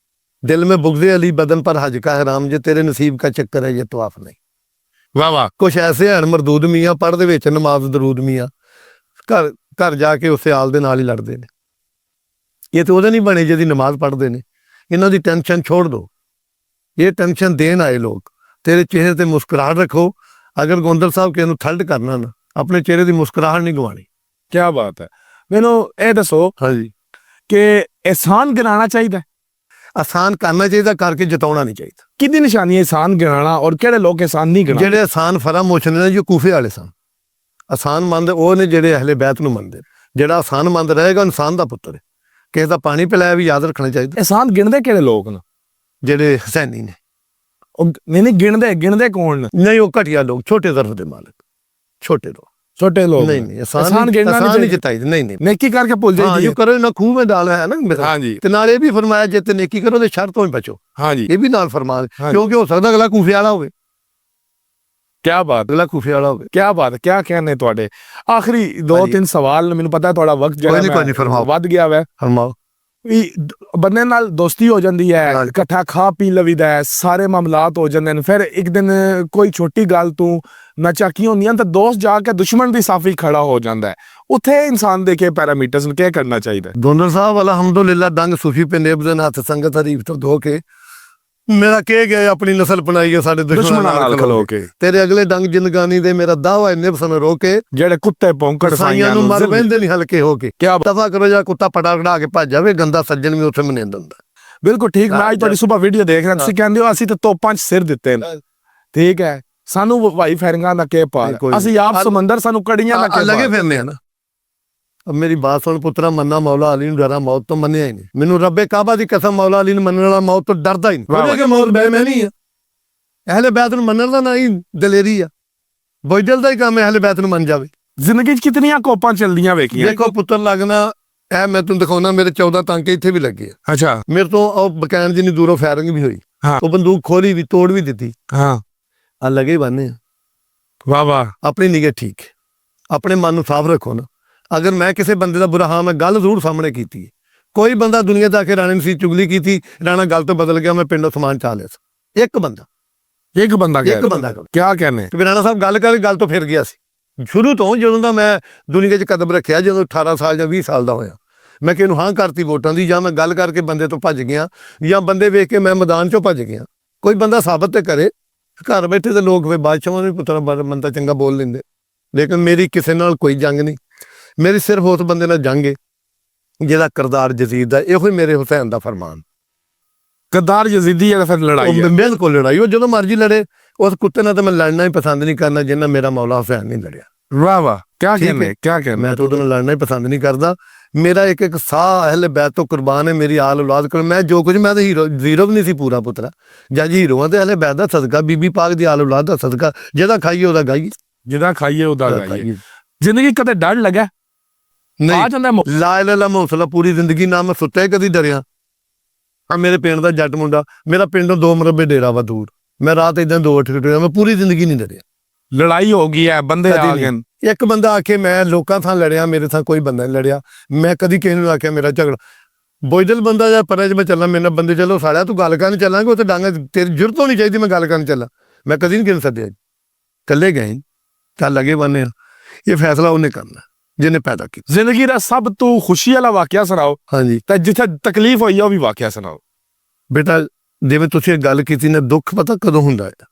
A: ਦਿਲ में बुग़्ज़ अली बदन पर हज का हराम, जे तेरे नसीब का चक्कर है ये तवाफ नहीं।
B: वाह वाह।
A: कुछ ऐसे हैं मरदूद मियाँ पढ़ दे विच नमाज दरूद मियाँ, घर घर जाके उस आल दे नाल ही लड़ते हैं। ये तो ਉਹਦੇ ਨਹੀਂ ਬਣੇ ਜਿਹਦੀ ਨਮਾਜ਼ ਪੜ੍ਹਦੇ ਨੇ। ਇਹਨਾਂ ਦੀ ਟੈਨਸ਼ਨ ਛੋੜ ਦਿਓ, ਇਹ ਟੈਨਸ਼ਨ ਦੇਣ ਆਏ ਲੋਕ। ਤੇਰੇ ਚਿਹਰੇ ਤੇ ਮੁਸਕਰਾਹਟ ਰੱਖੋ। ਅਗਰ ਗੋਂਦਲ ਸਾਹਿਬ ਕਿਸੇ ਨੂੰ ਥਲਡ ਕਰਨਾ ਨਾ, ਆਪਣੇ ਚਿਹਰੇ ਦੀ ਮੁਸਕਰਾਹਟ ਨਹੀਂ ਗਵਾਣੀ। ਕੀ ਬਾਤ ਹੈ। ਮੈਨੂੰ ਇਹ ਦੱਸੋ ਹਾਂਜੀ ਕਿ ਇਹਸਾਨ ਗਿਣਾਉਣਾ ਚਾਹੀਦਾ? ਆਸਾਨ ਕਰਨਾ ਚਾਹੀਦਾ, ਕਰਕੇ ਜਿਤਾਉਣਾ ਨਹੀਂ ਚਾਹੀਦਾ।
B: ਕਿਹਦੀ ਨਿਸ਼ਾਨੀ ਹੈ ਆਸਾਨ ਗਿਣਾਉਣਾ ਔਰ ਕਿਹੜੇ ਲੋਕ ਆਸਾਨ ਨਹੀਂ ਗਿਣਾਉਂਦੇ?
A: ਜਿਹੜੇ ਆਸਾਨ ਫਰਾਮੋਸ਼ ਨੇ ਜੋ ਕੂਫੇ ਵਾਲੇ ਸਨ। ਆਸਾਨ ਮੰਦ ਉਹ ਨੇ ਜਿਹੜੇ ਅਹਲੇ ਬੈਤ ਨੂੰ ਮੰਨਦੇ। ਜਿਹੜਾ ਆਸਾਨ ਮੰਦ ਰਹੇਗਾ ਇਨਸਾਨ ਦਾ ਪੁੱਤਰ ਹੈ। ਕਿਸੇ ਦਾ ਪਾਣੀ ਪਿਲਾਇਆ ਵੀ ਯਾਦ ਰੱਖਣਾ ਚਾਹੀਦਾ।
B: ਆਸਾਨ ਗਿਣਦੇ ਕਿਹੜੇ ਲੋਕ ਨੇ?
A: ਜਿਹੜੇ ਹਸੈਨੀ ਨੇ।
B: ਉਹ ਨਹੀਂ ਗਿਣਦੇ ਕੌਣ ਨੇ?
A: ਨਹੀਂ, ਉਹ ਘਟੀਆ ਲੋਕ, ਛੋਟੇ ਦਰਫ ਦੇ ਮਾਲਕ, ਛੋਟੇ ਲੋਕ। ਨਹੀਂ ਆਸਾਨ ਗਿਣਨਾ ਨਹੀਂ ਜਿਤਾਈ। ਨਹੀਂ
B: ਨੇਕੀ ਕਰਕੇ ਭੁੱਲ ਜਾਈਏ।
A: ਜੋ ਕਰੋ ਨਾ ਖੂਹ में डाल है ना। ਹਾਂਜੀ, ਤੇ ਨਾਲ ਇਹ ਵੀ ਫਰਮਾਇਆ ਜੇ ਤੇ ਨੇਕੀ ਕਰੋ ਤੇ ਸ਼ਰ ਤੋਂ ਹੀ ਬਚੋ। ਹਾਂਜੀ, ਇਹ ਵੀ ਨਾਲ ਫਰਮਾਇਆ, ਕਿਉਂਕਿ ਹੋ ਸਕਦਾ ਅਗਲਾ ਕੂਫੇ ਵਾਲਾ ਹੋਵੇ। ਕੀ ਬਾਤ, ਅਗਲਾ ਕੂਫੇ ਵਾਲਾ ਹੋਵੇ। ਕੀ ਬਾਤ, ਕੀ ਕਹਿਣੇ ਤੁਹਾਡੇ? ਆਖਰੀ 2-3 ਸਵਾਲ, ਮੈਨੂੰ ਪਤਾ ਤੁਹਾਡਾ ਵਕਤ ਜਿਹੜਾ ਵੱਧ ਗਿਆ ਵਾ। ਫਰਮਾਓ।
B: ਵੀ ਬੰਦੇ ਨਾਲ ਦੋਸਤੀ ਹੋ ਜਾਂਦੀ ਹੈ, ਇਕੱਠਾ ਖਾ ਪੀ ਲਵੀਦਾ ਹੈ, ਸਾਰੇ ਮਾਮਲਾਤ ਹੋ ਜਾਂਦੇ ਨੇ। ਫਿਰ ਇੱਕ ਦਿਨ ਕੋਈ ਛੋਟੀ ਗੱਲ ਤੂੰ ਨਾ ਚਾਕੀ ਹੁੰਦੀਆਂ ਤਾਂ ਦੋਸਤ ਜਾ ਕੇ ਦੁਸ਼ਮਣ ਦੀ ਸਾਫੀ ਖੜਾ ਹੋ ਜਾਂਦਾ ਹੈ। ਉੱਥੇ ਇਨਸਾਨ ਦੇ ਕੇ ਪੈਰਾਮੀਟਰਸ ਨੂੰ ਕੀ ਕਰਨਾ ਚਾਹੀਦਾ?
A: ਦੋਨਰ ਸਾਹਿਬ ਅਲਹਮਦੁਲਿਲਾ ਡੰਗ ਸੂਫੀ ਪਿੰਡੇਬ ਦੇ ਹੱਥ ਸੰਗਤ ਹਰੀਫ ਤੋਂ ਧੋ ਕੇ ਮੇਰਾ ਕਹਿ ਗਿਆ ਆਪਣੀ ਨਸਲ ਬਣਾਈ ਹੈ ਸਾਡੇ ਦੁਸ਼ਮਣਾਂ ਨਾਲ ਖਲੋ ਕੇ। ਤੇਰੇ ਅਗਲੇ ਡੰਗ ਜਿੰਦਗਾਨੀ ਦੇ ਮੇਰਾ ਦਾਵਾ ਇੰਨੇ ਪਸੰਦ ਰੋ ਕੇ
B: ਜਿਹੜੇ ਕੁੱਤੇ ਭੌਂਕੜ
A: ਸਾਈਆਂ ਨੂੰ ਮਰ ਬਹਿੰਦੇ ਨਹੀਂ ਹਲਕੇ ਹੋ ਕੇ। ਕਿਆ ਦਫਾ ਕਰੋ ਜਾਂ ਕੁੱਤਾ ਪਟਾ ਕਢਾ ਕੇ ਭੱਜ ਜਾਵੇ, ਗੰਦਾ ਸੱਜਣ ਵੀ ਉੱਥੇ ਮਨਿੰਦ ਹੁੰਦਾ।
B: ਬਿਲਕੁਲ ਠੀਕ। ਮੈਂ ਅੱਜ ਤੁਹਾਡੀ ਸੁਬਾਹ ਵੀਡੀਓ ਦੇਖ ਰਿਹਾ, ਤੁਸੀਂ ਕਹਿੰਦੇ ਹੋ ਅਸੀਂ ਤਾਂ ਤੋਪਾਂ 'ਚ ਸਿਰ ਦਿੱਤੇ ਨੇ। ਠੀਕ ਹੈ, ਸਾਨੂੰ ਭਾਈ ਫੈਰਿੰਗਾਂ ਦਾ ਕੀ ਪਾਰ, ਅਸੀਂ ਆਪ ਸਮੁੰਦਰ, ਸਾਨੂੰ ਕੜੀਆਂ ਦਾ
A: ਲੱਗੇ ਫਿਰਨੇ ਆ ਨਾ। ਅਬ ਮੇਰੀ ਬਾਤ ਸੁਣ ਪੁੱਤਰਾ, ਮੰਨਾ ਮੌਲਾ ਅਲੀ ਨੂੰ ਡਰਾ, ਮੌਤ ਤੋਂ ਮੰਨਿਆ ਹੀ ਨਹੀਂ। ਮੈਨੂੰ ਰੱਬੇ ਕਾਬਾ ਦੀ ਕਸਮ, ਮੌਲਾ ਅਲੀ ਨੂੰ ਮੰਨਣ ਵਾਲਾ ਮੌਤ ਤੋਂ ਡਰਦਾ ਹੀ ਨਹੀਂ। ਕਿ ਮੌਤ ਬੇਮੈਨੀ ਆ। ਅਹਿਲੇ ਬੈਤ ਨੂੰ ਮੰਨਣ ਦਾ ਨਾ ਹੀ ਦਲੇਰੀ ਆ। ਬੋਝਲ ਦਾ ਹੀ ਕੰਮ ਅਹਿਲੇ ਬੈਤ ਨੂੰ ਮੰਨ ਜਾਵੇ।
B: ਜ਼ਿੰਦਗੀ 'ਚ ਕਿਤਨੀਆਂ ਕੋਪਾਂ ਚੱਲਦੀਆਂ ਵੇਖੀਆਂ।
A: ਦੇਖੋ ਪੁੱਤਰ ਲੱਗਣਾ ਇਹ ਮੈਂ ਤੁਹਾਨੂੰ ਦਿਖਾਉਣਾ, ਮੇਰੇ 14 ਟਾਂਕੇ ਇੱਥੇ ਵੀ ਲੱਗੇ ਆ।
B: ਅੱਛਾ।
A: ਮੇਰੇ ਤੋਂ ਉਹ ਬਕੈਨ ਜਿੰਨੀ ਦੂਰੋਂ ਫਾਇਰਿੰਗ ਵੀ ਹੋਈ, ਉਹ ਬੰਦੂਕ ਖੋਲੀ ਵੀ, ਤੋੜ ਵੀ ਦਿੱਤੀ।
B: ਹਾਂ,
A: ਆ ਲੱਗੇ ਬੰਨੇ ਆ।
B: ਵਾਹ ਵਾਹ।
A: ਆਪਣੀ ਨਿਗਾਹ ਠੀਕ, ਆਪਣੇ ਮਨ ਨੂੰ ਸਾਫ਼ ਰੱਖੋ ਨਾ। ਅਗਰ ਮੈਂ ਕਿਸੇ ਬੰਦੇ ਦਾ ਬੁਰਾ ਹਾਂ, ਮੈਂ ਗੱਲ ਜ਼ਰੂਰ ਸਾਹਮਣੇ ਕੀਤੀ ਹੈ। ਕੋਈ ਬੰਦਾ ਦੁਨੀਆ ਦਾ ਕੇ ਰਾਣੇ ਨੇ ਸੀ ਚੁਗਲੀ ਕੀਤੀ, ਰਾਣਾ ਗੱਲ ਤੋਂ ਬਦਲ ਗਿਆ, ਮੈਂ ਪਿੰਡੋਂ ਸਮਾਨ ਚਾ ਲਿਆ ਸੀ। ਇੱਕ ਬੰਦਾ ਕੀ ਕਹਿੰਦੇ ਕਿ ਰਾਣਾ ਸਾਹਿਬ ਗੱਲ ਤੋਂ ਫਿਰ ਗਿਆ ਸੀ। ਸ਼ੁਰੂ ਤੋਂ ਜਦੋਂ ਦਾ ਮੈਂ ਦੁਨੀਆ 'ਚ ਕਦਮ ਰੱਖਿਆ, ਜਦੋਂ 18 ਸਾਲ ਜਾਂ 20 ਸਾਲ ਦਾ ਹੋਇਆ, ਮੈਂ ਕਿ ਇਹਨੂੰ ਹਾਂ ਕਰਤੀ ਵੋਟਾਂ ਦੀ, ਜਾਂ ਮੈਂ ਗੱਲ ਕਰਕੇ ਬੰਦੇ ਤੋਂ ਭੱਜ ਗਿਆ, ਜਾਂ ਬੰਦੇ ਵੇਖ ਕੇ ਮੈਂ ਮੈਦਾਨ 'ਚੋਂ ਭੱਜ ਗਿਆ। ਕੋਈ ਬੰਦਾ ਸਾਬਤ ਤੇ ਕਰੇ। ਘਰ ਬੈਠੇ ਤੇ ਲੋਕ ਫਿਰ ਬਾਦਸ਼ਾਹਾਂ ਨੂੰ ਪੁੱਤਰ ਬੰਦਾ ਚੰਗਾ ਬੋਲ ਲੈਂਦੇ, ਲੇਕਿਨ ਮੇਰੀ ਕਿਸੇ ਨਾਲ ਕੋਈ ਜੰਗ ਨਹੀਂ। ਮੇਰੀ ਸਿਰਫ ਉਸ ਬੰਦੇ ਨਾਲ ਜੰਗ ਹੈ ਜਿਹਦਾ ਕਰਦਾਰ ਯਜ਼ੀਦ ਦਾ। ਇਹੋ ਹੀ ਮੇਰੇ ਹੁਸੈਨ ਦਾ ਫਰਮਾਨ।
B: ਕਰਦਾਰ ਯਜ਼ੀਦੀ ਹੈ, ਫਿਰ ਲੜਾਈ ਹੈ।
A: ਬਿਲਕੁਲ ਲੜਾਈ, ਉਹ ਜਦੋਂ ਮਰਜ਼ੀ ਲੜੇ। ਉਸ ਕੁੱਤੇ ਨਾਲ ਤਾਂ ਮੈਂ ਲੜਨਾ ਹੀ ਪਸੰਦ ਨਹੀਂ ਕਰਨਾ ਜਿੰਨਾ ਮੇਰਾ ਮੌਲਾ ਹੁਸੈਨ ਨਹੀਂ ਲੜਿਆ।
B: ਵਾਹ ਵਾਹ, ਕਿਆ ਕਹਿੰਦੇ
A: ਮੈਂ ਤਾਂ ਉਹਦੇ ਨਾਲ ਲੜਨਾ ਹੀ ਪਸੰਦ ਨਹੀਂ ਕਰਦਾ। ਮੇਰਾ ਇੱਕ ਇੱਕ ਸਾਹ ਅਹਿਲੇ ਬੈਤ ਤੋਂ ਕੁਰਬਾਨ ਹੈ, ਮੇਰੀ ਆਲ ਔਲਾਦ ਕੋਲ। ਮੈਂ ਜੋ ਕੁਝ, ਮੈਂ ਤਾਂ ਹੀਰੋ ਜ਼ੀਰੋ ਵੀ ਨਹੀਂ ਸੀ ਪੂਰਾ ਪੁੱਤਰਾ। ਜੱਜ ਹੀਰੋਆਂ ਤੇ ਅਹਿਲੇ ਬੈਤ ਦਾ ਸਦਕਾ, ਬੀਬੀ ਪਾਕ ਦੀ ਆਲ ਔਲਾਦ ਦਾ ਸਦਕਾ, ਜਿਹਦਾ ਖਾਈਏ ਉਹਦਾ ਗਾਈਏ,
B: ਜਿਹਦਾ ਖਾਈਏ ਉਹਦਾ ਗਾਈਏ। ਜ਼ਿੰਦਗੀ ਕਦੇ ਡਰ ਲੱਗਾ?
A: ਨਹੀਂ, ਲਾ ਇਲਾਹਾ ਹੌਸਲਾ ਪੂਰੀ ਜ਼ਿੰਦਗੀ ਨਾ ਮੈਂ ਸੁੱਤਾ ਕਦੀ ਡਰਿਆ। ਆ ਮੇਰੇ ਪਿੰਡ ਦਾ ਜੱਟ ਮੁੰਡਾ, ਮੇਰਾ ਪਿੰਡੋਂ 2 ਮਰਬੇ ਡੇਰਾ ਵਾ ਦੂਰ, ਮੈਂ ਰਾਤ ਏਦਾਂ 2 ਉੱਠ ਕੇ ਟੁਰਿਆ, ਮੈਂ ਪੂਰੀ ਜ਼ਿੰਦਗੀ ਨਹੀਂ ਡਰਿਆ।
B: ਲੜਾਈ ਹੋ ਗਈ ਹੈ, ਬੰਦੇ ਆ ਗਏ।
A: ਇੱਕ ਬੰਦਾ ਆਖੇ ਮੈਂ ਲੋਕਾਂ ਥਾਂ ਲੜਿਆ, ਮੇਰੇ ਥਾਂ ਕੋਈ ਬੰਦਾ ਨਹੀਂ ਲੜਿਆ। ਮੈਂ ਕਦੀ ਕਿਸੇ ਨੂੰ ਆਖਿਆ ਮੇਰਾ ਝਗੜਾ। ਬੋਝਲ ਬੰਦਾ ਜਾਂ ਪਰੇ 'ਚ ਮੈਂ ਚੱਲਾਂ, ਮੇਰੇ ਨਾਲ ਬੰਦੇ ਚਲੋ ਸਾੜਿਆ ਤੂੰ ਗੱਲ ਕਰਨ ਚੱਲਾਂਗੇ, ਉੱਥੇ ਡਾਂਗਾ ਤੇਰੀ ਜ਼ਰੂਰਤ ਹੋਣੀ ਚਾਹੀਦੀ, ਮੈਂ ਗੱਲ ਕਰਨ ਚੱਲਾਂ। ਮੈਂ ਕਦੀ ਨਹੀਂ ਕਿਸੇ ਸੱਦਿਆ, ਇਕੱਲੇ ਗਏ, ਚੱਲ ਲੱਗੇ ਬੰਨੇ ਆ। ਇਹ ਫੈਸਲਾ ਉਹਨੇ ਕਰਨਾ ਜਿਹਨੇ ਪੈਦਾ ਕੀਤਾ।
B: ਜ਼ਿੰਦਗੀ ਦਾ ਸਭ ਤੋਂ ਖੁਸ਼ੀ ਵਾਲਾ ਵਾਕਿਆ ਸੁਣਾਓ।
A: ਹਾਂਜੀ।
B: ਤੇ ਜਿੱਥੇ ਤਕਲੀਫ ਹੋਈ ਉਹ ਵੀ ਵਾਕਿਆ ਸੁਣਾਓ।
A: ਬੇਟਾ ਜਿਵੇਂ ਤੁਸੀਂ ਇਹ ਗੱਲ ਕੀਤੀ ਨਾ, ਦੁੱਖ ਪਤਾ ਕਦੋਂ ਹੁੰਦਾ ਹੈ?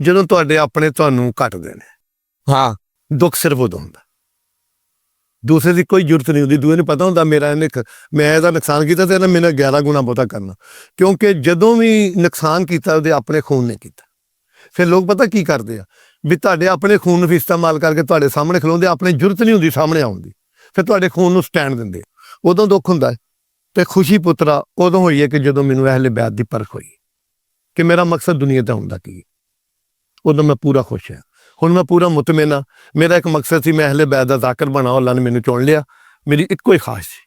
A: ਜਦੋਂ ਤੁਹਾਡੇ ਆਪਣੇ ਤੁਹਾਨੂੰ ਘੱਟਦੇ ਨੇ।
B: ਹਾਂ,
A: ਦੁੱਖ ਸਿਰਫ ਉਦੋਂ ਹੁੰਦਾ, ਦੂਸਰੇ ਦੀ ਕੋਈ ਜ਼ਰੂਰਤ ਨਹੀਂ ਹੁੰਦੀ। ਦੂਏ ਨੂੰ ਪਤਾ ਹੁੰਦਾ ਮੈਂ ਇਹਦਾ ਨੁਕਸਾਨ ਕੀਤਾ ਤੇ ਇਹਨੇ ਮੇਰੇ 11 ਗੁਣਾ ਬਹੁਤਾ ਕਰਨਾ। ਕਿਉਂਕਿ ਜਦੋਂ ਵੀ ਨੁਕਸਾਨ ਕੀਤਾ ਉਹਦੇ ਆਪਣੇ ਖੂਨ ਨੇ ਕੀਤਾ। ਫਿਰ ਲੋਕ ਪਤਾ ਕੀ ਕਰਦੇ ਆ, ਵੀ ਤੁਹਾਡੇ ਆਪਣੇ ਖੂਨ ਨੂੰ ਵੀ ਇਸਤੇਮਾਲ ਕਰਕੇ ਤੁਹਾਡੇ ਸਾਹਮਣੇ ਖਲੋਂਦੇ, ਆਪਣੀ ਜ਼ਰੂਰਤ ਨਹੀਂ ਹੁੰਦੀ ਸਾਹਮਣੇ ਆਉਣ ਦੀ, ਫਿਰ ਤੁਹਾਡੇ ਖੂਨ ਨੂੰ ਸਟੈਂਡ ਦਿੰਦੇ। ਉਦੋਂ ਦੁੱਖ ਹੁੰਦਾ ਹੈ। ਤੇ ਖੁਸ਼ੀ ਪੁੱਤਰਾ ਉਦੋਂ ਹੋਈ ਹੈ ਕਿ ਜਦੋਂ ਮੈਨੂੰ ਅਹਿਲੇ ਬੈਤ ਦੀ ਪਰਖ ਹੋਈ ਕਿ ਮੇਰਾ ਮਕਸਦ ਦੁਨੀਆ ਦਾ ਹੁੰਦਾ ਕੀ। ਉਦੋਂ ਮੈਂ ਪੂਰਾ ਖੁਸ਼ ਹਾਂ। ਹੁਣ ਮੈਂ ਪੂਰਾ ਮੁਤਮਿਨ ਹਾਂ। ਮੇਰਾ ਇੱਕ ਮਕਸਦ ਸੀ, ਮੈਂ ਅਹਿਲੇ ਬੈਤ ਦਾ ਜ਼ਾਕਰ ਬਣਾ। ਅੱਲਾ ਨੇ ਮੈਨੂੰ ਚੁਣ ਲਿਆ। ਮੇਰੀ ਇੱਕੋ ਹੀ ਖਾਸ਼ ਸੀ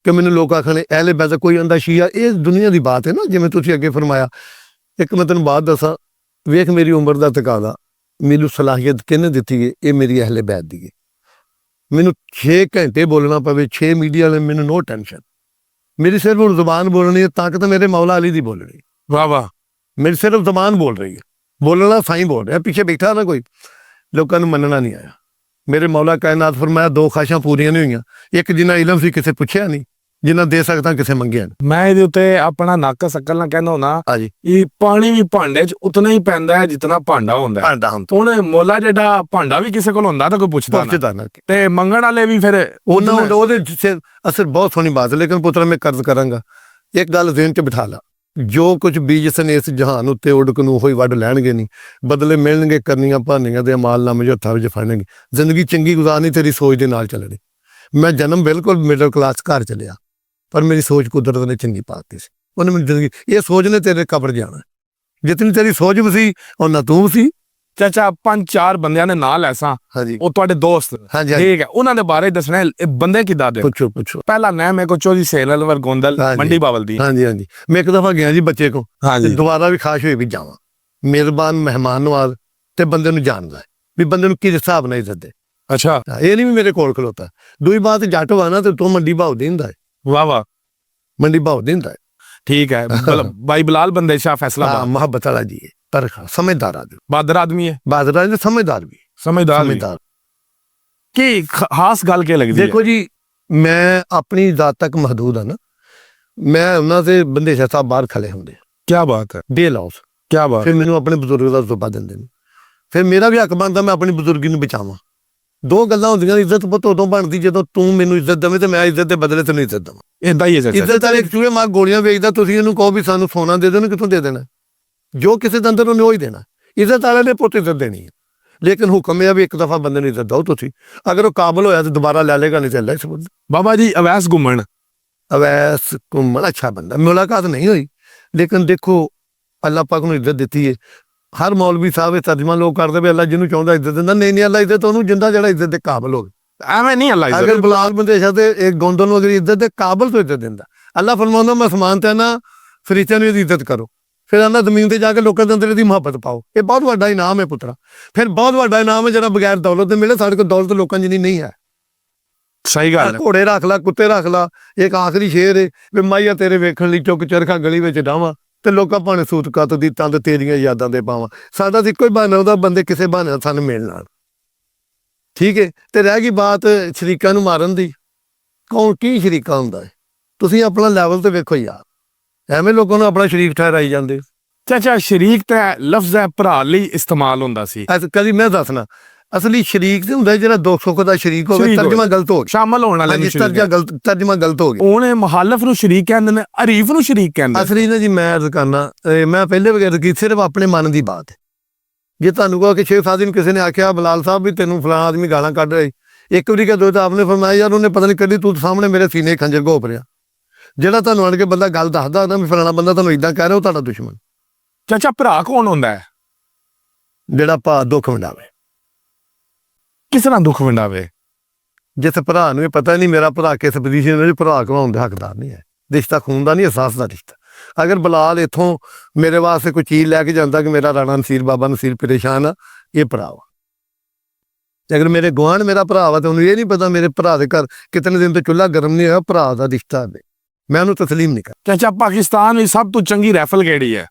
A: ਕਿ ਮੈਨੂੰ ਲੋਕ ਆਖਣ ਅਹਿਲੇ ਬੈਤ ਦਾ ਕੋਈ ਅੰਦਾ ਸ਼ੀਆ। ਇਹ ਦੁਨੀਆ ਦੀ ਬਾਤ ਹੈ ਨਾ, ਜਿਵੇਂ ਤੁਸੀਂ ਅੱਗੇ ਫਰਮਾਇਆ। ਇੱਕ ਮੈਂ ਤੈਨੂੰ ਬਾਤ ਦੱਸਾਂ, ਵੇਖ ਮੇਰੀ ਉਮਰ ਦਾ ਤਕਾਜ਼ਾ, ਮੈਨੂੰ ਸਲਾਹੀਅਤ ਕਿਹਨੇ ਦਿੱਤੀ ਹੈ? ਇਹ ਮੇਰੀ ਅਹਿਲੇ ਬੈਤ ਦੀ ਹੈ। ਮੈਨੂੰ 6 ਘੰਟੇ ਬੋਲਣਾ ਪਵੇ, 6 ਮੀਡੀਆ ਵਾਲੇ, ਮੈਨੂੰ ਨੋ ਟੈਨਸ਼ਨ। ਮੇਰੀ ਸਿਰਫ ਹੁਣ ਜ਼ੁਬਾਨ ਬੋਲਣੀ ਹੈ, ਤਾਕਤ ਮੇਰੇ ਮੌਲਾ ਅਲੀ ਦੀ ਬੋਲਣੀ।
B: ਵਾਹ ਵਾਹ।
A: ਮੇਰੀ ਸਿਰਫ ਜ਼ੁਬਾਨ ਬੋਲ ਰਹੀ ਹੈ, ਬੋਲਣਾ ਸਾਈਂ ਬੋਲ ਰਿਹਾ, ਪਿੱਛੇ ਬੈਠਾ ਨਾ ਕੋਈ। ਲੋਕਾਂ ਨੂੰ ਮੰਨਣਾ ਨਹੀਂ ਆਇਆ। ਮੇਰੇ ਮੌਲਾ ਕਾਇਨਾਤ ਫਰਮਾਇਆ 2 ਖਾਸ਼ਾਂ ਪੂਰੀਆਂ ਨਹੀਂ ਹੋਈਆਂ। ਇੱਕ ਜਿੰਨਾ ਇਲਮ ਸੀ ਕਿਸੇ ਪੁੱਛਿਆ ਨਹੀਂ, ਜਿੰਨਾ ਦੇ ਸਕਦਾ ਕਿਸੇ ਮੰਗਿਆ ਨਹੀਂ।
B: ਮੈਂ ਇਹਦੇ ਉੱਤੇ ਆਪਣਾ ਨੱਕ ਸ਼ਕਲ ਨਾਲ ਕਹਿੰਦਾ ਹੁੰਦਾ,
A: ਹਾਂਜੀ,
B: ਇਹ ਪਾਣੀ ਵੀ ਭਾਂਡੇ 'ਚ ਉਤਨਾ ਹੀ ਪੈਂਦਾ ਹੈ ਜਿਤਨਾ ਭਾਂਡਾ ਹੁੰਦਾ ਹੈ। ਹੁਣ ਮੌਲਾ ਜਿਹੜਾ ਭਾਂਡਾ ਵੀ ਕਿਸੇ ਕੋਲ ਹੁੰਦਾ ਤਾਂ ਕੋਈ ਪੁੱਛਦਾ ਨਾ, ਤੇ ਮੰਗਣ ਵਾਲੇ ਵੀ ਫਿਰ
A: ਉਹਨਾਂ ਉਹਦੇ ਅਸਰ। ਬਹੁਤ ਸੋਹਣੀ ਬਾਤ ਹੈ। ਲੇਕਿਨ ਪੁੱਤਰ ਮੈਂ ਕਰਜ਼ ਕਰਾਂਗਾ, ਇੱਕ ਗੱਲ ਜ਼ਿਹਨ 'ਚ ਬਿਠਾ ਲਾ, ਜੋ ਕੁਝ ਬੀਜ ਸਨ ਇਸ ਜਹਾਨ ਉੱਤੇ ਉਡਕ ਨੂੰ ਉਹੀ ਵੱਢ ਲੈਣਗੇ। ਨਹੀਂ ਬਦਲੇ ਮਿਲਣਗੇ ਕਰਨੀਆਂ ਭਾਨੀਆਂ ਦੇ ਅਮਾਲ ਨਾਮੇ ਜੋ ਹੱਥਾਂ ਵਿੱਚ ਫੜਨਗੇ। ਜ਼ਿੰਦਗੀ ਚੰਗੀ ਗੁਜ਼ਾਰਨੀ ਤੇਰੀ ਸੋਚ ਦੇ ਨਾਲ ਚੱਲਣੀ। ਮੈਂ ਜਨਮ ਬਿਲਕੁਲ ਮਿਡਲ ਕਲਾਸ ਘਰ ਚੱਲਿਆ, ਪਰ ਮੇਰੀ ਸੋਚ ਕੁਦਰਤ ਨੇ ਚੰਗੀ ਪਾਤੀ ਸੀ। ਉਹਨੇ ਮੇਰੀ ਜ਼ਿੰਦਗੀ, ਇਹ ਸੋਚ ਨੇ ਤੇਰੇ ਕਬਰ ਜਾਣਾ। ਜਿਤਨੀ ਤੇਰੀ ਸੋਚ ਵੀ ਸੀ ਉਹਨਾਂ ਤੂੰ ਸੀ।
B: ਚਾਚਾ 5-4 ਬੰਦਿਆਂ ਦੇ ਨਾਲ ਐਸਾ,
A: ਹਾਂਜੀ,
B: ਉਹ ਤੁਹਾਡੇ ਦੋਸਤ, ਠੀਕ ਹੈ, ਉਹਨਾਂ ਦੇ ਬਾਰੇ ਦੱਸਣਾ। ਇਹ ਬੰਦੇ ਕਿੱਦਾਂ ਦੇ?
A: ਪੁੱਛੋ।
B: ਪਹਿਲਾ ਨਾਮ ਹੈ ਕੋ ਚੋਦੀ ਸੇਲਵਰ ਗੋਂਦਲ ਮੰਡੀ ਬਾਵਲ ਦੀ।
A: ਹਾਂਜੀ। ਮੈਂ ਇੱਕ ਦਫਾ ਗਿਆ ਜੀ ਬੱਚੇ ਕੋ, ਦੁਬਾਰਾ ਵੀ ਖਾਸ਼ ਹੋਈ ਵੀ ਜਾਵਾਂ। ਮਿਹਰਬਾਨ, ਮਹਿਮਾਨ ਨਵਾਜ਼ ਤੇ ਬੰਦੇ ਨੂੰ ਜਾਣਦਾ ਹੈ ਵੀ ਬੰਦੇ ਨੂੰ ਕਿਸ ਹਿਸਾਬ ਨਾਲ ਇੱਜ਼ਤ ਦੇ।
B: ਅੱਛਾ,
A: ਇਹ ਨਹੀਂ ਵੀ ਮੇਰੇ ਕੋਲ ਖਲੋਤਾ। ਦੂਈ ਬਾਤ ਜੱਟ ਵਾ ਨਾ ਤੇ ਤੂੰ ਮੰਡੀ ਭਾਵ ਦੇ ਹੁੰਦਾ ਹੈ।
B: ਵਾਹ ਵਾਹ।
A: ਮੰਡੀ ਭਾਅ ਦਿੰਦਾ ਹੈ।
B: ਠੀਕ ਹੈ। ਭਾਈ ਬਲਾਲ ਬੰਦੇ ਸ਼ਾਹ ਫੈਸਲਾਬਾਦ
A: ਮੁਹੱਬਤ ਵਾਲਾ ਜੀ ਹੈ, ਪਰ ਸਮਝਦਾਰ ਆਦਮੀ,
B: ਬਹਾਦਰ ਆਦਮੀ ਹੈ,
A: ਬਹਾਦਰ ਆਦਮੀ, ਸਮਝਦਾਰ ਵੀ,
B: ਸਮਝਦਾਰ। ਕੀ ਖਾਸ ਗੱਲ ਕੀ ਲੱਗਦੀ ਹੈ?
A: ਦੇਖੋ ਜੀ, ਮੈਂ ਆਪਣੀ ਜ਼ਾਤ ਤੱਕ ਮਹਦੂਦ ਹਾਂ ਨਾ, ਮੈਂ ਉਹਨਾਂ ਦੇ ਬੰਦੇ ਸ਼ਾਹ ਸਾਹਿਬ ਬਾਹਰ ਖੜੇ ਹੁੰਦੇ,
B: ਕੀ ਬਾਤ ਹੈ,
A: ਬੇਲੌਸ,
B: ਕੀ ਬਾਤ।
A: ਫਿਰ ਮੈਨੂੰ ਆਪਣੇ ਬਜ਼ੁਰਗ ਦਾ ਰੁਤਬਾ ਦਿੰਦੇ ਨੇ, ਫਿਰ ਮੇਰਾ ਵੀ ਹੱਕ ਬਣਦਾ ਮੈਂ ਆਪਣੀ ਬਜ਼ੁਰਗੀ ਨੂੰ ਬਚਾਵਾਂ। ਦੋ ਗੱਲਾਂ ਹੁੰਦੀਆਂ, ਇੱਜ਼ਤ ਪੁੱਤ ਉਦੋਂ ਬਣਦੀ ਜਦੋਂ ਤੂੰ ਮੈਨੂੰ ਇੱਜ਼ਤ ਦੇਵੇਂ ਤੇ ਮੈਂ ਇੱਜ਼ਤ ਦੇ ਬਦਲੇ ਤੈਨੂੰ ਇੱਜ਼ਤ ਦੇਵਾਂ।
B: ਏਦਾਂ ਹੀ ਹੈ
A: ਇੱਜ਼ਤ ਵਾਲੇ ਚੂਹੇ ਮਾਰ ਗੋਲੀਆਂ ਵੇਚਦਾ, ਤੁਸੀਂ ਇਹਨੂੰ ਕਹੋ ਵੀ ਸਾਨੂੰ ਸੋਨਾ ਦੇ ਦੇਣ, ਕਿੱਥੋਂ ਦੇ ਦੇਣਾ? ਜੋ ਕਿਸੇ ਦੇ ਅੰਦਰ ਉਹਨੇ ਉਹ ਹੀ ਦੇਣਾ। ਇੱਜ਼ਤ ਵਾਲੇ ਨੇ ਪੁੱਤ ਇੱਜ਼ਤ ਦੇਣੀ ਹੈ, ਲੇਕਿਨ ਹੁਕਮ ਇਹ ਆ ਵੀ ਇੱਕ ਦਫਾ ਬੰਦੇ ਨੂੰ ਇੱਜ਼ਤ ਦਿਓ ਤੁਸੀਂ, ਅਗਰ ਉਹ ਕਾਬਲ ਹੋਇਆ ਤਾਂ ਦੁਬਾਰਾ ਲੈ ਲੇਗਾ, ਨਹੀਂ ਤਾਂ ਲੈ ਸਕਦਾ।
B: ਬਾਬਾ ਜੀ ਅਵੈਸ ਘੁੰਮਣ ਅੱਛਾ ਬੰਦਾ, ਮੁਲਾਕਾਤ ਨਹੀਂ ਹੋਈ, ਲੇਕਿਨ ਦੇਖੋ ਅੱਲਾਹ ਪਾਕ ਨੂੰ ਇੱਜ਼ਤ ਦਿੱਤੀ ਹੈ। ਹਰ ਮੌਲਵੀ ਸਾਹਿਬ ਇਹ ਤਰਜਮਾ ਲੋਕ ਕਰਦੇ ਵੀ ਅੱਲਾਹ ਜਿਹਨੂੰ ਚਾਹੁੰਦਾ ਇੱਜ਼ਤ ਦਿੰਦਾ, ਨਹੀਂ ਅੱਲਾਹ ਇੱਜ਼ਤ ਉਹਨੂੰ ਜਿੰਦਾ ਜਿਹੜਾ ਇੱਜ਼ਤ ਦੇ ਕਾਬਲ ਹੋਵੇ। ਐਵੇਂ ਨਹੀਂ ਅੱਲਾਹ
A: ਅਗਰ ਬਲਾਲ ਬੰਦੇ ਸ਼ਾਦੇ ਇੱਕ ਗੋਂਦਲ ਨੂੰ ਅਗਰ ਇੱਜ਼ਤ ਦੇ ਕਾਬਲ ਤੋਂ ਇੱਜ਼ਤ ਦਿੰਦਾ, ਅੱਲਾਹ ਫਰਮਾਉਂਦਾ ਮੈਂ ਅਸਮਾਨ ਤੇ ਨਾ ਫਰਿਸ਼ਤਿਆਂ ਨੂੰ ਇਹਦੀ ਇੱਜ਼ਤ ਕਰੋ, ਫਿਰ ਆਂਦਾ ਜ਼ਮੀਨ ਤੇ ਜਾ ਕੇ ਲੋਕਾਂ ਦੇ ਅੰਦਰ ਇਹਦੀ ਮੁਹੱਬਤ ਪਾਓ। ਇਹ ਬਹੁਤ ਵੱਡਾ ਇਨਾਮ ਹੈ ਪੁੱਤਰਾ, ਫਿਰ ਬਹੁਤ ਵੱਡਾ ਇਨਾਮ ਹੈ ਜਿਹੜਾ ਬਗੈਰ ਦੌਲਤ ਦੇ ਮਿਲੇ। ਸਾਡੇ ਕੋਲ ਦੌਲਤ ਲੋਕਾਂ ਜਿੰਨੀ ਨਹੀਂ ਹੈ।
B: ਸਹੀ ਗੱਲ ਹੈ।
A: ਘੋੜੇ ਰੱਖ ਲਾ, ਕੁੱਤੇ ਰੱਖ ਲਾ, ਇੱਕ ਆਖਰੀ ਸ਼ੇਰ ਹੈ ਵੀ ਮਾਈਆ ਤੇਰੇ ਵੇਖਣ ਲਈ ਚੁੱਕ ਚਰਖਾ ਗਲੀ ਵਿੱਚ ਡਾਵਾਂ ਤੇ ਲੋਕਾਂ ਭਾਣੇ ਸੂਤ ਕੱਤ ਦੀ ਤੰਦ ਤੇਰੀਆਂ ਯਾਦਾਂ ਦੇ ਪਾਵਾਂ। ਸਾਡਾ ਤਾਂ ਇੱਕੋ ਹੀ ਬਹਾਨਾ ਉਹਦਾ, ਬੰਦੇ ਕਿਸੇ ਬਹਾਨੇ ਨਾਲ ਸਾਨੂੰ ਮਿਲਣ ਨਾਲ, ਠੀਕ ਹੈ। ਤੇ ਰਹਿ ਗਈ ਬਾਤ ਸ਼ਰੀਕਾਂ ਨੂੰ ਮਾਰਨ ਦੀ, ਕੌਣ ਕੀ ਸ਼ਰੀਕਾ ਹੁੰਦਾ ਹੈ? ਤੁਸੀਂ ਆਪਣਾ ਲੈਵਲ ਤੇ ਵੇਖੋ ਯਾਰ, ਐਵੇਂ ਲੋਕਾਂ ਨੂੰ ਆਪਣਾ ਸ਼ਰੀਕ ਠਹਿਰਾਈ ਜਾਂਦੇ।
B: ਚਾਚਾ ਸ਼ਰੀਕ ਤੇ ਲਫ਼ਜ਼ ਹੈ ਭਰਾ ਲਈ ਇਸਤੇਮਾਲ ਹੁੰਦਾ ਸੀ।
A: ਕਦੀ ਮੈਂ ਦੱਸਣਾ, ਅਸਲੀ ਸ਼ਰੀਕ ਤੇ ਹੁੰਦਾ ਜਿਹੜਾ ਦੁੱਖ ਸੁੱਖ ਦਾ ਸ਼ਰੀਕ ਹੋਵੇ। ਤਰਜਮਾ ਗਲਤ ਹੋ ਗਿਆ,
B: ਸ਼ਾਮਲ ਹੋਣ ਵਾਲੇ
A: ਤਰਜਮਾ ਗਲਤ ਹੋ ਗਿਆ।
B: ਉਹਨੇ ਮੁਹਾਲਫ ਨੂੰ ਸ਼ਰੀਕ ਕਹਿੰਦੇ ਨੇ, ਹਰੀਫ ਨੂੰ ਸ਼ਰੀਕ ਕਹਿੰਦੇ।
A: ਅਸਲੀ ਨਾ ਜੀ ਮੈਂ ਅਰਜ਼ ਕਰਨਾ, ਮੈਂ ਪਹਿਲੇ ਵਗੈਰਾ ਕੀ ਸਿਰਫ ਆਪਣੇ ਮਨ ਦੀ ਬਾਤ ਹੈ। ਜੇ ਤੁਹਾਨੂੰ ਕਹੋ ਕਿ ਸ਼ੇਖ ਸਾਦੀ ਨੂੰ ਕਿਸੇ ਨੇ ਆਖਿਆ ਬਲਾਲ ਸਾਹਿਬ ਵੀ ਤੈਨੂੰ ਫਲਾਣਾ ਆਦਮੀ ਗਾਲਾਂ ਕੱਢ ਰਿਹਾ, ਇੱਕ ਵਾਰੀ ਕਹ ਦੋ ਤਾਂ ਆਪਨੇ ਫਰਮਾਇਆ ਯਾਰ ਉਹਨੇ ਪਤਾ ਨਹੀਂ ਕਦੀ ਤੂੰ ਸਾਹਮਣੇ ਮੇਰੇ ਸੀਨੇ ਖੰਜਰ ਘੋਪ ਰਿਹਾ। ਜਿਹੜਾ ਤੁਹਾਨੂੰ ਆਣ ਕੇ ਬੰਦਾ ਗੱਲ ਦੱਸਦਾ ਨਾ ਵੀ ਫਲਾਣਾ ਬੰਦਾ ਤੁਹਾਨੂੰ ਇਦਾਂ ਕਹਿ ਰਿਹਾ, ਉਹ ਤੁਹਾਡਾ ਦੁਸ਼ਮਣ।
B: ਚਾਚਾ ਭਰਾ ਕੌਣ ਹੁੰਦਾ ਹੈ?
A: ਜਿਹੜਾ ਭਾ ਦੁੱਖ ਵੰਡਾਵੇ।
B: ਕਿਸ ਤਰ੍ਹਾਂ ਦੁੱਖ ਵੰਡਾਵੇ?
A: ਜਿਸ ਭਰਾ ਨੂੰ ਇਹ ਪਤਾ ਨਹੀਂ ਮੇਰਾ ਭਰਾ ਕਿਸ ਪੋਜੀਸ਼ਨ ਵਿੱਚ, ਭਰਾ ਕਮਾਉਣ ਦਾ ਹੱਕਦਾਰ ਨਹੀਂ ਹੈ। ਰਿਸ਼ਤਾ ਖੂਨ ਦਾ ਨਹੀਂ, ਅਹਿਸਾਸ ਦਾ ਰਿਸ਼ਤਾ। ਅਗਰ ਬਲਾਲ ਇੱਥੋਂ ਮੇਰੇ ਵਾਸਤੇ ਕੋਈ ਚੀਜ਼ ਲੈ ਕੇ ਜਾਂਦਾ ਕਿ ਮੇਰਾ ਰਾਣਾ ਨਸੀਰ ਬਾਬਾ ਨਸੀਰ ਪਰੇਸ਼ਾਨ ਆ, ਇਹ ਭਰਾ ਵਾ। ਅਗਰ ਮੇਰੇ ਗੁਆਂਢ ਮੇਰਾ ਭਰਾ ਵਾ ਤਾਂ ਉਹਨੂੰ ਇਹ ਨਹੀਂ ਪਤਾ ਮੇਰੇ ਭਰਾ ਦੇ ਘਰ ਕਿਤਨੇ ਦਿਨ ਤੋਂ ਚੁੱਲ੍ਹਾ ਗਰਮ ਨਹੀਂ ਹੋਇਆ, ਭਰਾ ਦਾ ਰਿਸ਼ਤਾ ਹੈ, ਮੈਂ ਉਹਨੂੰ ਤਸਲੀਮ ਨਹੀਂ ਕਰ।
B: ਚਾਚਾ ਪਾਕਿਸਤਾਨ ਵਿੱਚ ਸਭ ਤੋਂ ਚੰਗੀ ਰਾਈਫਲ ਕਿਹੜੀ ਹੈ?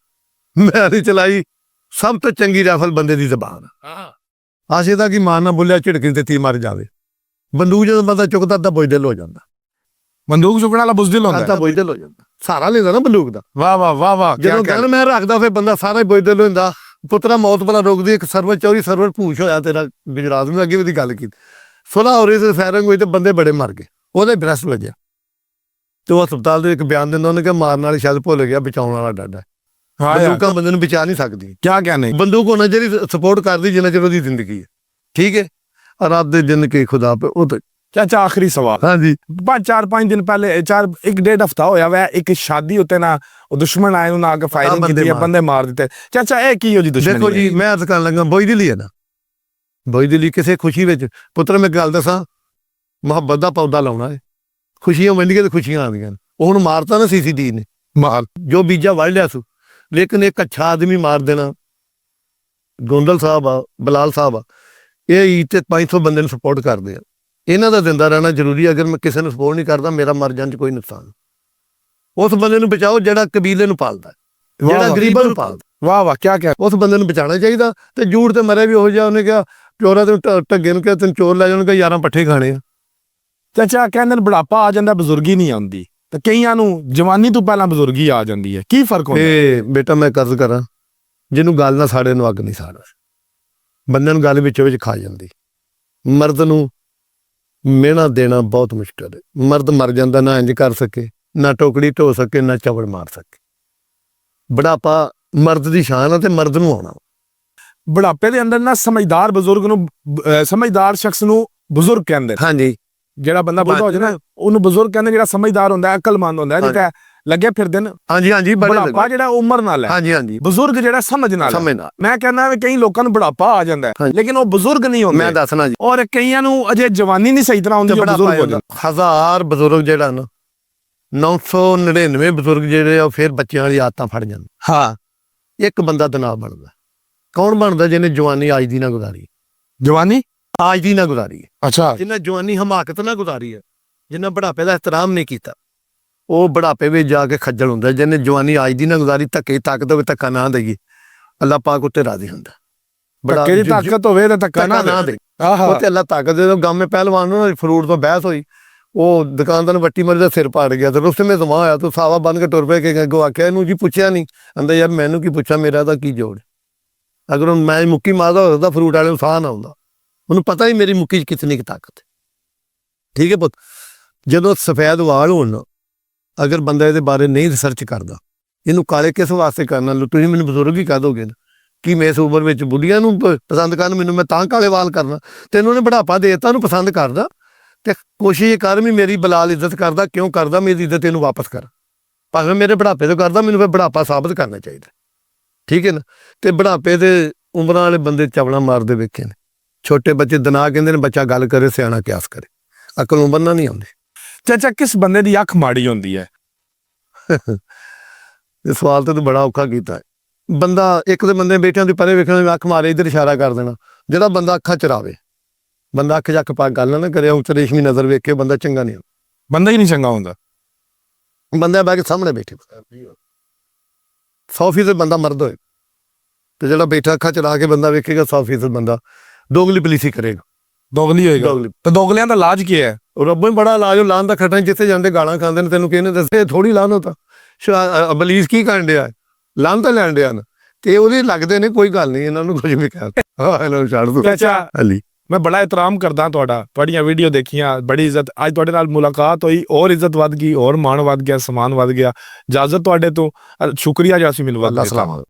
A: ਮੈਂ ਨਹੀਂ ਚਲਾਈ, ਸਭ ਤੋਂ ਚੰਗੀ ਰਾਈਫਲ ਬੰਦੇ ਦੀ ਜ਼ਬਾਨ ਆ। ਆਸ਼ੇ ਦਾ ਕਿ ਮਾਂ ਨਾ ਬੋਲਿਆ ਝਿੜਕੀ ਤੇ ਤੀ ਮਰ ਜਾਵੇ। ਬੰਦੂਕ ਜਦੋਂ ਬੰਦਾ ਚੁੱਕਦਾ ਤਾਂ ਬੁਜ਼ਦਿਲ ਹੋ ਜਾਂਦਾ।
B: ਬੰਦੂਕ ਚੁੱਕਣ ਵਾਲਾ ਬੁਜ਼ਦਿਲ ਹੁੰਦਾ,
A: ਤਾਂ ਬੁਜ਼ਦਿਲ ਹੋ ਜਾਂਦਾ, ਸਹਾਰਾ ਲੈਂਦਾ ਨਾ ਬੰਦੂਕ ਦਾ।
B: ਵਾਹ ਵਾਹ ਵਾਹ ਵਾਹ।
A: ਜਦੋਂ ਗਨ ਮੈਂ ਰੱਖਦਾ ਫਿਰ ਬੰਦਾ ਸਾਰਾ ਹੀ ਬੁਜ਼ਦਿਲ ਹੋ ਜਾਂਦਾ। ਪੁੱਤਰਾ ਮੌਤ ਬਲਾ ਰੋਕਦੀ, ਇੱਕ ਸਰਵਰ ਚੌਰੀ ਸਰਵਰ ਭੂਸ਼ ਹੋਇਆ ਤੇਰਾ ਗੁਜਰਾਤ ਨੂੰ, ਅੱਗੇ ਵੀ ਦੀ ਗੱਲ ਕੀਤੀ। ਸੁਲ੍ਹਾ ਹੋ ਰਹੀ ਸੀ, ਫਾਇਰਿੰਗ ਹੋਈ ਤੇ ਬੰਦੇ ਬੜੇ ਮਰ ਗਏ, ਉਹਦੇ ਬ੍ਰੈਸਟ ਵੱਜਿਆ ਤੇ ਉਹ ਹਸਪਤਾਲ ਦੇ ਇੱਕ ਬਿਆਨ ਦਿੰਦਾ ਉਹਨੇ ਕਿ ਮਾਰਨ ਵਾਲੇ ਸ਼ਾਇਦ ਭੁੱਲ ਗਿਆ, ਬਚਾਉਣ ਵਾਲਾ ਡਾਡਾ। ਬੰਦੂਕਾਂ ਬੰਦੇ ਨੂੰ ਬਚਾ ਨਹੀਂ ਸਕਦੀ।
B: ਕਿਆ ਨਹੀਂ
A: ਬੰਦੂਕ ਉਹਨਾਂ ਜਿਹੜੀ ਸਪੋਰਟ ਕਰਦੀ ਜਿੰਨਾ ਚਿਰ ਉਹਦੀ ਜ਼ਿੰਦਗੀ ਹੈ, ਠੀਕ ਹੈ। ਰੱਬ ਦੇ ਜ਼ਿੰਦਗੀ ਖੁਦਾ ਪੇ ਉਹ।
B: ਚਾਚਾ ਆਖਰੀ ਸਵਾਲ।
A: ਹਾਂਜੀ।
B: 4-5 ਦਿਨ ਪਹਿਲੇ, 1.5 ਹਫ਼ਤਾ ਹੋਇਆ ਵਾ, ਇੱਕ ਸ਼ਾਦੀ ਉੱਤੇ ਨਾ ਉਹ ਦੁਸ਼ਮਣ ਆਏ, ਉਹਨੂੰ ਆ ਕੇ ਫਾਇਰਿੰਗ ਕੀਤੀ, ਬੰਦੇ ਮਾਰ ਦਿੱਤੇ। ਚਾਚਾ ਇਹ ਕੀ ਹੋ ਜੀ ਦੁਸ਼ਮਣ?
A: ਦੇਖੋ ਜੀ, ਮੈਂ ਅਰਜ਼ ਕਰਨ ਲੱਗਾ ਬੋਝਦਿਲੀ ਹੈ ਨਾ, ਬੋਝਦਿਲੀ ਕਿਸੇ ਖੁਸ਼ੀ ਵਿੱਚ। ਪੁੱਤਰ ਮੈਂ ਗੱਲ ਦੱਸਾਂ, ਮੁਹੱਬਤ ਦਾ ਪੌਦਾ ਲਾਉਣਾ ਹੈ, ਖੁਸ਼ੀਆਂ ਵੰਡੀਆਂ ਤੇ ਖੁਸ਼ੀਆਂ ਆਉਂਦੀਆਂ। ਉਹ ਹੁਣ ਮਾਰਤਾ ਨਾ CCD ਨੇ, ਮਾਰ ਜੋ ਬੀਜਾ ਵੜ ਲਿਆ ਸੂ, ਲੇਕਿਨ ਇੱਕ ਅੱਛਾ ਆਦਮੀ ਮਾਰ ਦੇਣਾ। ਗੋਂਦਲ ਸਾਹਿਬ ਆ, ਬਲਾਲ ਸਾਹਿਬ ਆ, ਇਹ ਈਦ ਤੇ 500 ਬੰਦੇ ਨੂੰ ਸਪੋਰਟ ਕਰਦੇ ਆ। ਇਹਨਾਂ ਦਾ ਜ਼ਿੰਦਾ ਰਹਿਣਾ ਜ਼ਰੂਰੀ। ਅਗਰ ਮੈਂ ਕਿਸੇ ਨੂੰ ਸਪੋਰਟ ਨਹੀਂ ਕਰਦਾ, ਮੇਰਾ ਮਰ ਜਾਣ 'ਚ ਕੋਈ ਨੁਕਸਾਨ। ਉਸ ਬੰਦੇ ਨੂੰ ਬਚਾਓ ਜਿਹੜਾ ਕਬੀਲੇ ਨੂੰ ਪਾਲਦਾ, ਜਿਹੜਾ ਗਰੀਬਾਂ ਨੂੰ ਪਾਲਦਾ।
B: ਵਾਹ ਵਾਹ, ਕਿਆ ਕਿਆ।
A: ਉਸ ਬੰਦੇ ਨੂੰ ਬਚਾਉਣਾ ਚਾਹੀਦਾ। ਤੇ ਝੂਠ ਤੇ ਮਰੇ ਵੀ ਹੋ ਜਾ। ਉਹਨੇ ਕਿਹਾ ਚੋਰਾਂ ਤੇ ਢੱਗੇ ਨੂੰ ਕਿਹਾ ਤੈਨੂੰ ਚੋਰ ਲੈ ਜਾਣਗੇ, 11 ਪੱਠੇ ਖਾਣੇ ਆ।
B: ਚਾਚਾ ਕਹਿੰਦੇ ਨੇ ਬੁਢਾਪਾ ਆ ਜਾਂਦਾ, ਬਜ਼ੁਰਗੀ ਨਹੀਂ ਆਉਂਦੀ, ਤੇ ਕਈਆਂ ਨੂੰ ਜਵਾਨੀ ਤੋਂ ਪਹਿਲਾਂ ਬਜ਼ੁਰਗੀ ਆ ਜਾਂਦੀ ਹੈ। ਕੀ ਫਰਕ ਹੁੰਦਾ?
A: ਇਹ ਬੇਟਾ ਮੈਂ ਕਰਜ਼ ਕਰਾਂ, ਜਿਹਨੂੰ ਗੱਲ ਨਾ ਸਾੜੇ ਨੂੰ ਅੱਗ ਨਹੀਂ ਸਾੜਦਾ। ਬੰਦੇ ਨੂੰ ਗੱਲ ਵਿੱਚੋਂ ਵਿੱਚ ਖਾ ਜਾਂਦੀ। ਮਰਦ ਨੂੰ ਮਿਹਣਾ ਦੇਣਾ ਬਹੁਤ ਮੁਸ਼ਕਲ ਹੈ। ਮਰਦ ਮਰ ਜਾਂਦਾ, ਨਾ ਇੰਜ ਕਰ ਸਕੇ, ਨਾ ਟੋਕੜੀ ਢੋ ਸਕੇ, ਨਾ ਚਵੜ ਮਾਰ ਸਕੇ। ਬੁਢਾਪਾ ਮਰਦ ਦੀ ਸ਼ਾਨ ਹੈ ਤੇ ਮਰਦ ਨੂੰ ਆਉਣਾ।
B: ਬੁਢਾਪੇ ਦੇ ਅੰਦਰ ਨਾ ਸਮਝਦਾਰ ਬਜ਼ੁਰਗ ਨੂੰ, ਸਮਝਦਾਰ ਸ਼ਖਸ ਨੂੰ ਬਜ਼ੁਰਗ ਕਹਿੰਦੇ।
A: ਹਾਂਜੀ।
B: ਜਿਹੜਾ ਬੰਦਾ ਬੁੱਢਾ ਹੋ ਜਾਣਾ ਉਹਨੂੰ ਬਜ਼ੁਰਗ ਕਹਿੰਦੇ, ਜਿਹੜਾ ਸਮਝਦਾਰ ਹੁੰਦਾ, ਅਕਲਮੰਦ ਹੁੰਦਾ, ਜਿਹੜਾ ਲੱਗੇ ਫਿਰਦੇ ਨੇ।
A: ਹਾਂਜੀ ਹਾਂਜੀ।
B: ਬੁਢਾਪਾ ਜਿਹੜਾ ਉਮਰ ਨਾਲ ਹੈ।
A: ਹਾਂਜੀ ਹਾਂਜੀ।
B: ਬਜ਼ੁਰਗ ਜਿਹੜਾ ਸਮਝ ਨਾਲ। ਮੈਂ ਕਹਿੰਦਾ ਵੀ ਕਈ ਲੋਕਾਂ ਨੂੰ ਬੁਢਾਪਾ ਆ ਜਾਂਦਾ ਲੇਕਿਨ ਉਹ ਬਜ਼ੁਰਗ ਨਹੀਂ ਹੁੰਦੇ।
A: ਮੈਂ ਦੱਸਣਾ ਜੀ।
B: ਔਰ ਕਈਆਂ ਨੂੰ ਅਜੇ ਜਵਾਨੀ ਨਹੀਂ ਸਹੀ ਤਰ੍ਹਾਂ ਆਉਂਦੀ, ਬਜ਼ੁਰਗ ਹੋ ਜਾਂਦਾ।
A: 1000 ਬਜ਼ੁਰਗ ਜਿਹੜਾ ਨਾ 999 ਬਜ਼ੁਰਗ ਜਿਹੜੇ ਆ ਫਿਰ ਬੱਚਿਆਂ ਵਾਲੀ ਆਦਤਾਂ ਫੜ ਜਾਂਦੇ।
B: ਹਾਂ।
A: ਇੱਕ ਬੰਦਾ ਤਨਾਬ ਬਣਦਾ। ਕੌਣ ਬਣਦਾ? ਜਿਹਨੇ ਜਵਾਨੀ ਅੱਜ ਦੀ ਨਾ ਗੁਜ਼ਾਰੀ।
B: ਜਵਾਨੀ
A: ਅੱਜ ਦੀ ਨਾ ਗੁਜ਼ਾਰੀ ਹੈ।
B: ਅੱਛਾ।
A: ਜਿਹਨੇ ਜਵਾਨੀ ਹਮਾਕਤ ਨਾ ਗੁਜ਼ਾਰੀ ਹੈ, ਜਿਹਨੇ ਬੁਢਾਪੇ ਦਾ ਇਹਤਰਾਮ ਨਹੀਂ ਕੀਤਾ, ਉਹ ਬੁਢਾਪੇ ਵਿੱਚ ਜਾ ਕੇ ਖੱਜਲ ਹੁੰਦਾ। ਜਿਹਨੇ ਜਵਾਨੀ ਅੱਜ ਦੀ ਨਾ ਗੁਜ਼ਾਰੀ, ਧੱਕੇ ਤਾਕਤ ਹੋਵੇ ਧੱਕਾ ਨਾ ਦੇਈਏ, ਅੱਲਾਹ ਪਾਕ ਉੱਤੇ ਰਾਜ਼ੀ ਹੁੰਦਾ।
B: ਧੱਕੇ ਦੀ ਤਾਕਤ ਹੋਵੇ ਤਾਂ ਧੱਕਾ ਨਾ ਦੇ,
A: ਉਹ ਤੇ ਅੱਲਾਹ ਤਾਕਤ ਦੇ। ਗਾਮੇ ਪਹਿਲਵਾਨ ਨੂੰ ਫਰੂਟ ਤੋਂ ਬਹਿਸ ਹੋਈ, ਉਹ ਦੁਕਾਨਦਾਰ ਨੂੰ ਵੱਟੀ ਮਾਰੀ ਦਾ ਸਿਰ ਪਾੜ ਗਿਆ, ਤੇ ਉਸੇ ਮੇ ਸਮਾਂ ਹੋਇਆ, ਤੂੰ ਸਾਵਾ ਬੰਨ ਕੇ ਟੁਰ ਪਏ ਕਿ ਅੱਗੋਂ ਆਖਿਆ ਇਹਨੂੰ ਜੀ ਪੁੱਛਿਆ ਨਹੀਂ, ਕਹਿੰਦਾ ਯਾਰ ਮੈਨੂੰ ਕੀ ਪੁੱਛਾਂ, ਮੇਰਾ ਤਾਂ ਕੀ ਜੋੜ। ਅਗਰ ਹੁਣ ਮੈਂ ਮੁੱਕੀ ਮਾਰਦਾ ਹੋਦਾ ਫਰੂਟ ਵਾਲੇ ਨੂੰ ਸਾਹ ਨਾ ਆਉਂਦਾ, ਉਹਨੂੰ ਪਤਾ ਹੀ ਮੇਰੀ ਮੁੱਕੀ 'ਚ ਕਿਤਨੀ ਕੁ ਤਾਕਤ ਹੈ। ਠੀਕ ਹੈ ਪੁੱਤ, ਜਦੋਂ ਸਫੈਦ ਵਾਲ ਹੋਣ, ਅਗਰ ਬੰਦਾ ਇਹਦੇ ਬਾਰੇ ਨਹੀਂ ਰਿਸਰਚ ਕਰਦਾ, ਇਹਨੂੰ ਕਾਲੇ ਕਿਸ ਵਾਸਤੇ ਕਰਨਾ, ਤੁਸੀਂ ਮੈਨੂੰ ਬਜ਼ੁਰਗ ਹੀ ਕਹਿ ਦੋਗੇ ਨਾ ਕਿ ਮੈਂ ਇਸ ਉਮਰ ਵਿੱਚ ਬੁੱਢੀਆਂ ਨੂੰ ਪਸੰਦ ਕਰਨ, ਮੈਨੂੰ ਮੈਂ ਤਾਂ ਕਾਲੇ ਵਾਲ ਕਰਨਾ। ਤੈਨੂੰ ਉਹਨੇ ਬੁਢਾਪਾ ਦੇ ਦਿੱਤਾ, ਉਹਨੂੰ ਪਸੰਦ ਕਰਦਾ, ਤੇ ਕੋਸ਼ਿਸ਼ ਕਰ ਵੀ ਮੇਰੀ ਬਲਾਲ ਇੱਜ਼ਤ ਕਰਦਾ, ਕਿਉਂ ਕਰਦਾ, ਮੇਰੀ ਇੱਜ਼ਤ ਇਹਨੂੰ ਵਾਪਸ ਕਰ। ਭਾਵੇਂ ਮੇਰੇ ਬੁਢਾਪੇ ਤੋਂ ਕਰਦਾ, ਮੈਨੂੰ ਫਿਰ ਬੁਢਾਪਾ ਸਾਬਤ ਕਰਨਾ ਚਾਹੀਦਾ। ਠੀਕ ਹੈ ਨਾ। ਤੇ ਬੁਢਾਪੇ ਦੇ ਉਮਰਾਂ ਵਾਲੇ ਬੰਦੇ ਚਵਲਾਂ ਮਾਰਦੇ ਵੇਖੇ ਨੇ। ਛੋਟੇ ਬੱਚੇ ਦਿਨਾ ਕਹਿੰਦੇ ਨੇ ਬੱਚਾ ਗੱਲ ਕਰੇ ਸਿਆਣਾ ਕਿਆਸ ਕਰੇ, ਅਕਲ ਉਮਰ ਨਾਲ ਨਹੀਂ ਆਉਂਦੀ।
B: ਚਾਚਾ ਕਿਸ ਬੰਦੇ ਦੀ ਅੱਖ ਮਾੜੀ ਹੁੰਦੀ ਹੈ?
A: ਇਹ ਸਵਾਲ ਤੇ ਬੜਾ ਔਖਾ ਕੀਤਾ ਹੈ। ਬੰਦਾ ਇੱਕ ਦੇ ਬੰਦੇ ਬੇਟਿਆਂ ਦੀ ਪਰੇ ਵੇਖਣ, ਅੱਖ ਮਾਰੇ ਇੱਧਰ ਇਸ਼ਾਰਾ ਕਰ ਦੇਣਾ। ਜਿਹੜਾ ਬੰਦਾ ਅੱਖਾਂ ਚਰਾਵੇ, ਬੰਦਾ ਅੱਖ ਜੱਕ ਪਾ ਗੱਲ ਨਾ ਕਰੇ, ਉਹ ਰੇਸ਼ਮੀ ਨਜ਼ਰ ਵੇਖ ਕੇ ਬੰਦਾ ਚੰਗਾ ਨਹੀਂ ਹੁੰਦਾ।
B: ਬੰਦਾ ਹੀ ਨਹੀਂ ਚੰਗਾ ਹੁੰਦਾ।
A: ਬੰਦਾ ਬਹਿ ਕੇ ਸਾਹਮਣੇ ਬੈਠੇ 100% ਬੰਦਾ ਮਰਦ ਹੋਏ, ਤੇ ਜਿਹੜਾ ਬੈਠਾ ਅੱਖਾਂ ਚਲਾ ਕੇ ਬੰਦਾ ਵੇਖੇਗਾ 100% ਬੰਦਾ ਦੋਗਲੀ ਪਲੀਸੀ ਕਰੇਗਾ,
B: ਦੋਗਲੀ ਹੋਏਗਾ। ਤੇ ਦੋਗਲਿਆਂ ਦਾ ਇਲਾਜ ਕੀ ਹੈ?
A: ਰੱਬੋਂ ਹੀ ਬੜਾ ਇਲਾਜ। ਲਾਨ ਦਾ ਖੱਟਾਂ ਜਿੱਥੇ ਜਾਂਦੇ ਗਾਲਾਂ ਖਾਂਦੇ ਨੇ, ਤੈਨੂੰ ਕਿਹਨੇ ਦੱਸੇ ਥੋੜੀ ਲਾਨ ਹੁੰਦਾ। ਬਲੀਸ ਕੀ ਕਰਨ ਡਿਆ, ਲਾਨ ਤਾਂ ਲੈਣ ਡਿਆ ਨਾ, ਤੇ ਉਹਦੇ ਲੱਗਦੇ ਨੇ, ਕੋਈ ਗੱਲ ਨਹੀਂ, ਇਹਨਾਂ ਨੂੰ ਕੁਝ ਵੀ ਕਹਿ ਇਹਨਾਂ ਨੂੰ ਛੱਡ ਦੋ।
B: ਚਾਚਾ
A: ਹਲੀ
B: ਮੈਂ ਬੜਾ ਇਤਰਾਮ ਕਰਦਾ ਤੁਹਾਡੀਆਂ ਵੀਡੀਓ ਦੇਖੀਆਂ, ਬੜੀ ਇੱਜ਼ਤ। ਅੱਜ ਤੁਹਾਡੇ ਨਾਲ ਮੁਲਾਕਾਤ ਹੋਈ, ਹੋਰ ਇੱਜ਼ਤ ਵੱਧ ਗਈ, ਹੋਰ ਮਾਣ ਵੱਧ ਗਿਆ, ਸਮਾਨ ਵੱਧ ਗਿਆ। ਇਜਾਜ਼ਤ ਤੁਹਾਡੇ ਤੋਂ, ਸ਼ੁਕਰੀਆ ਜਾਸੀ ਮੈਨੂੰ ਵੱਧ।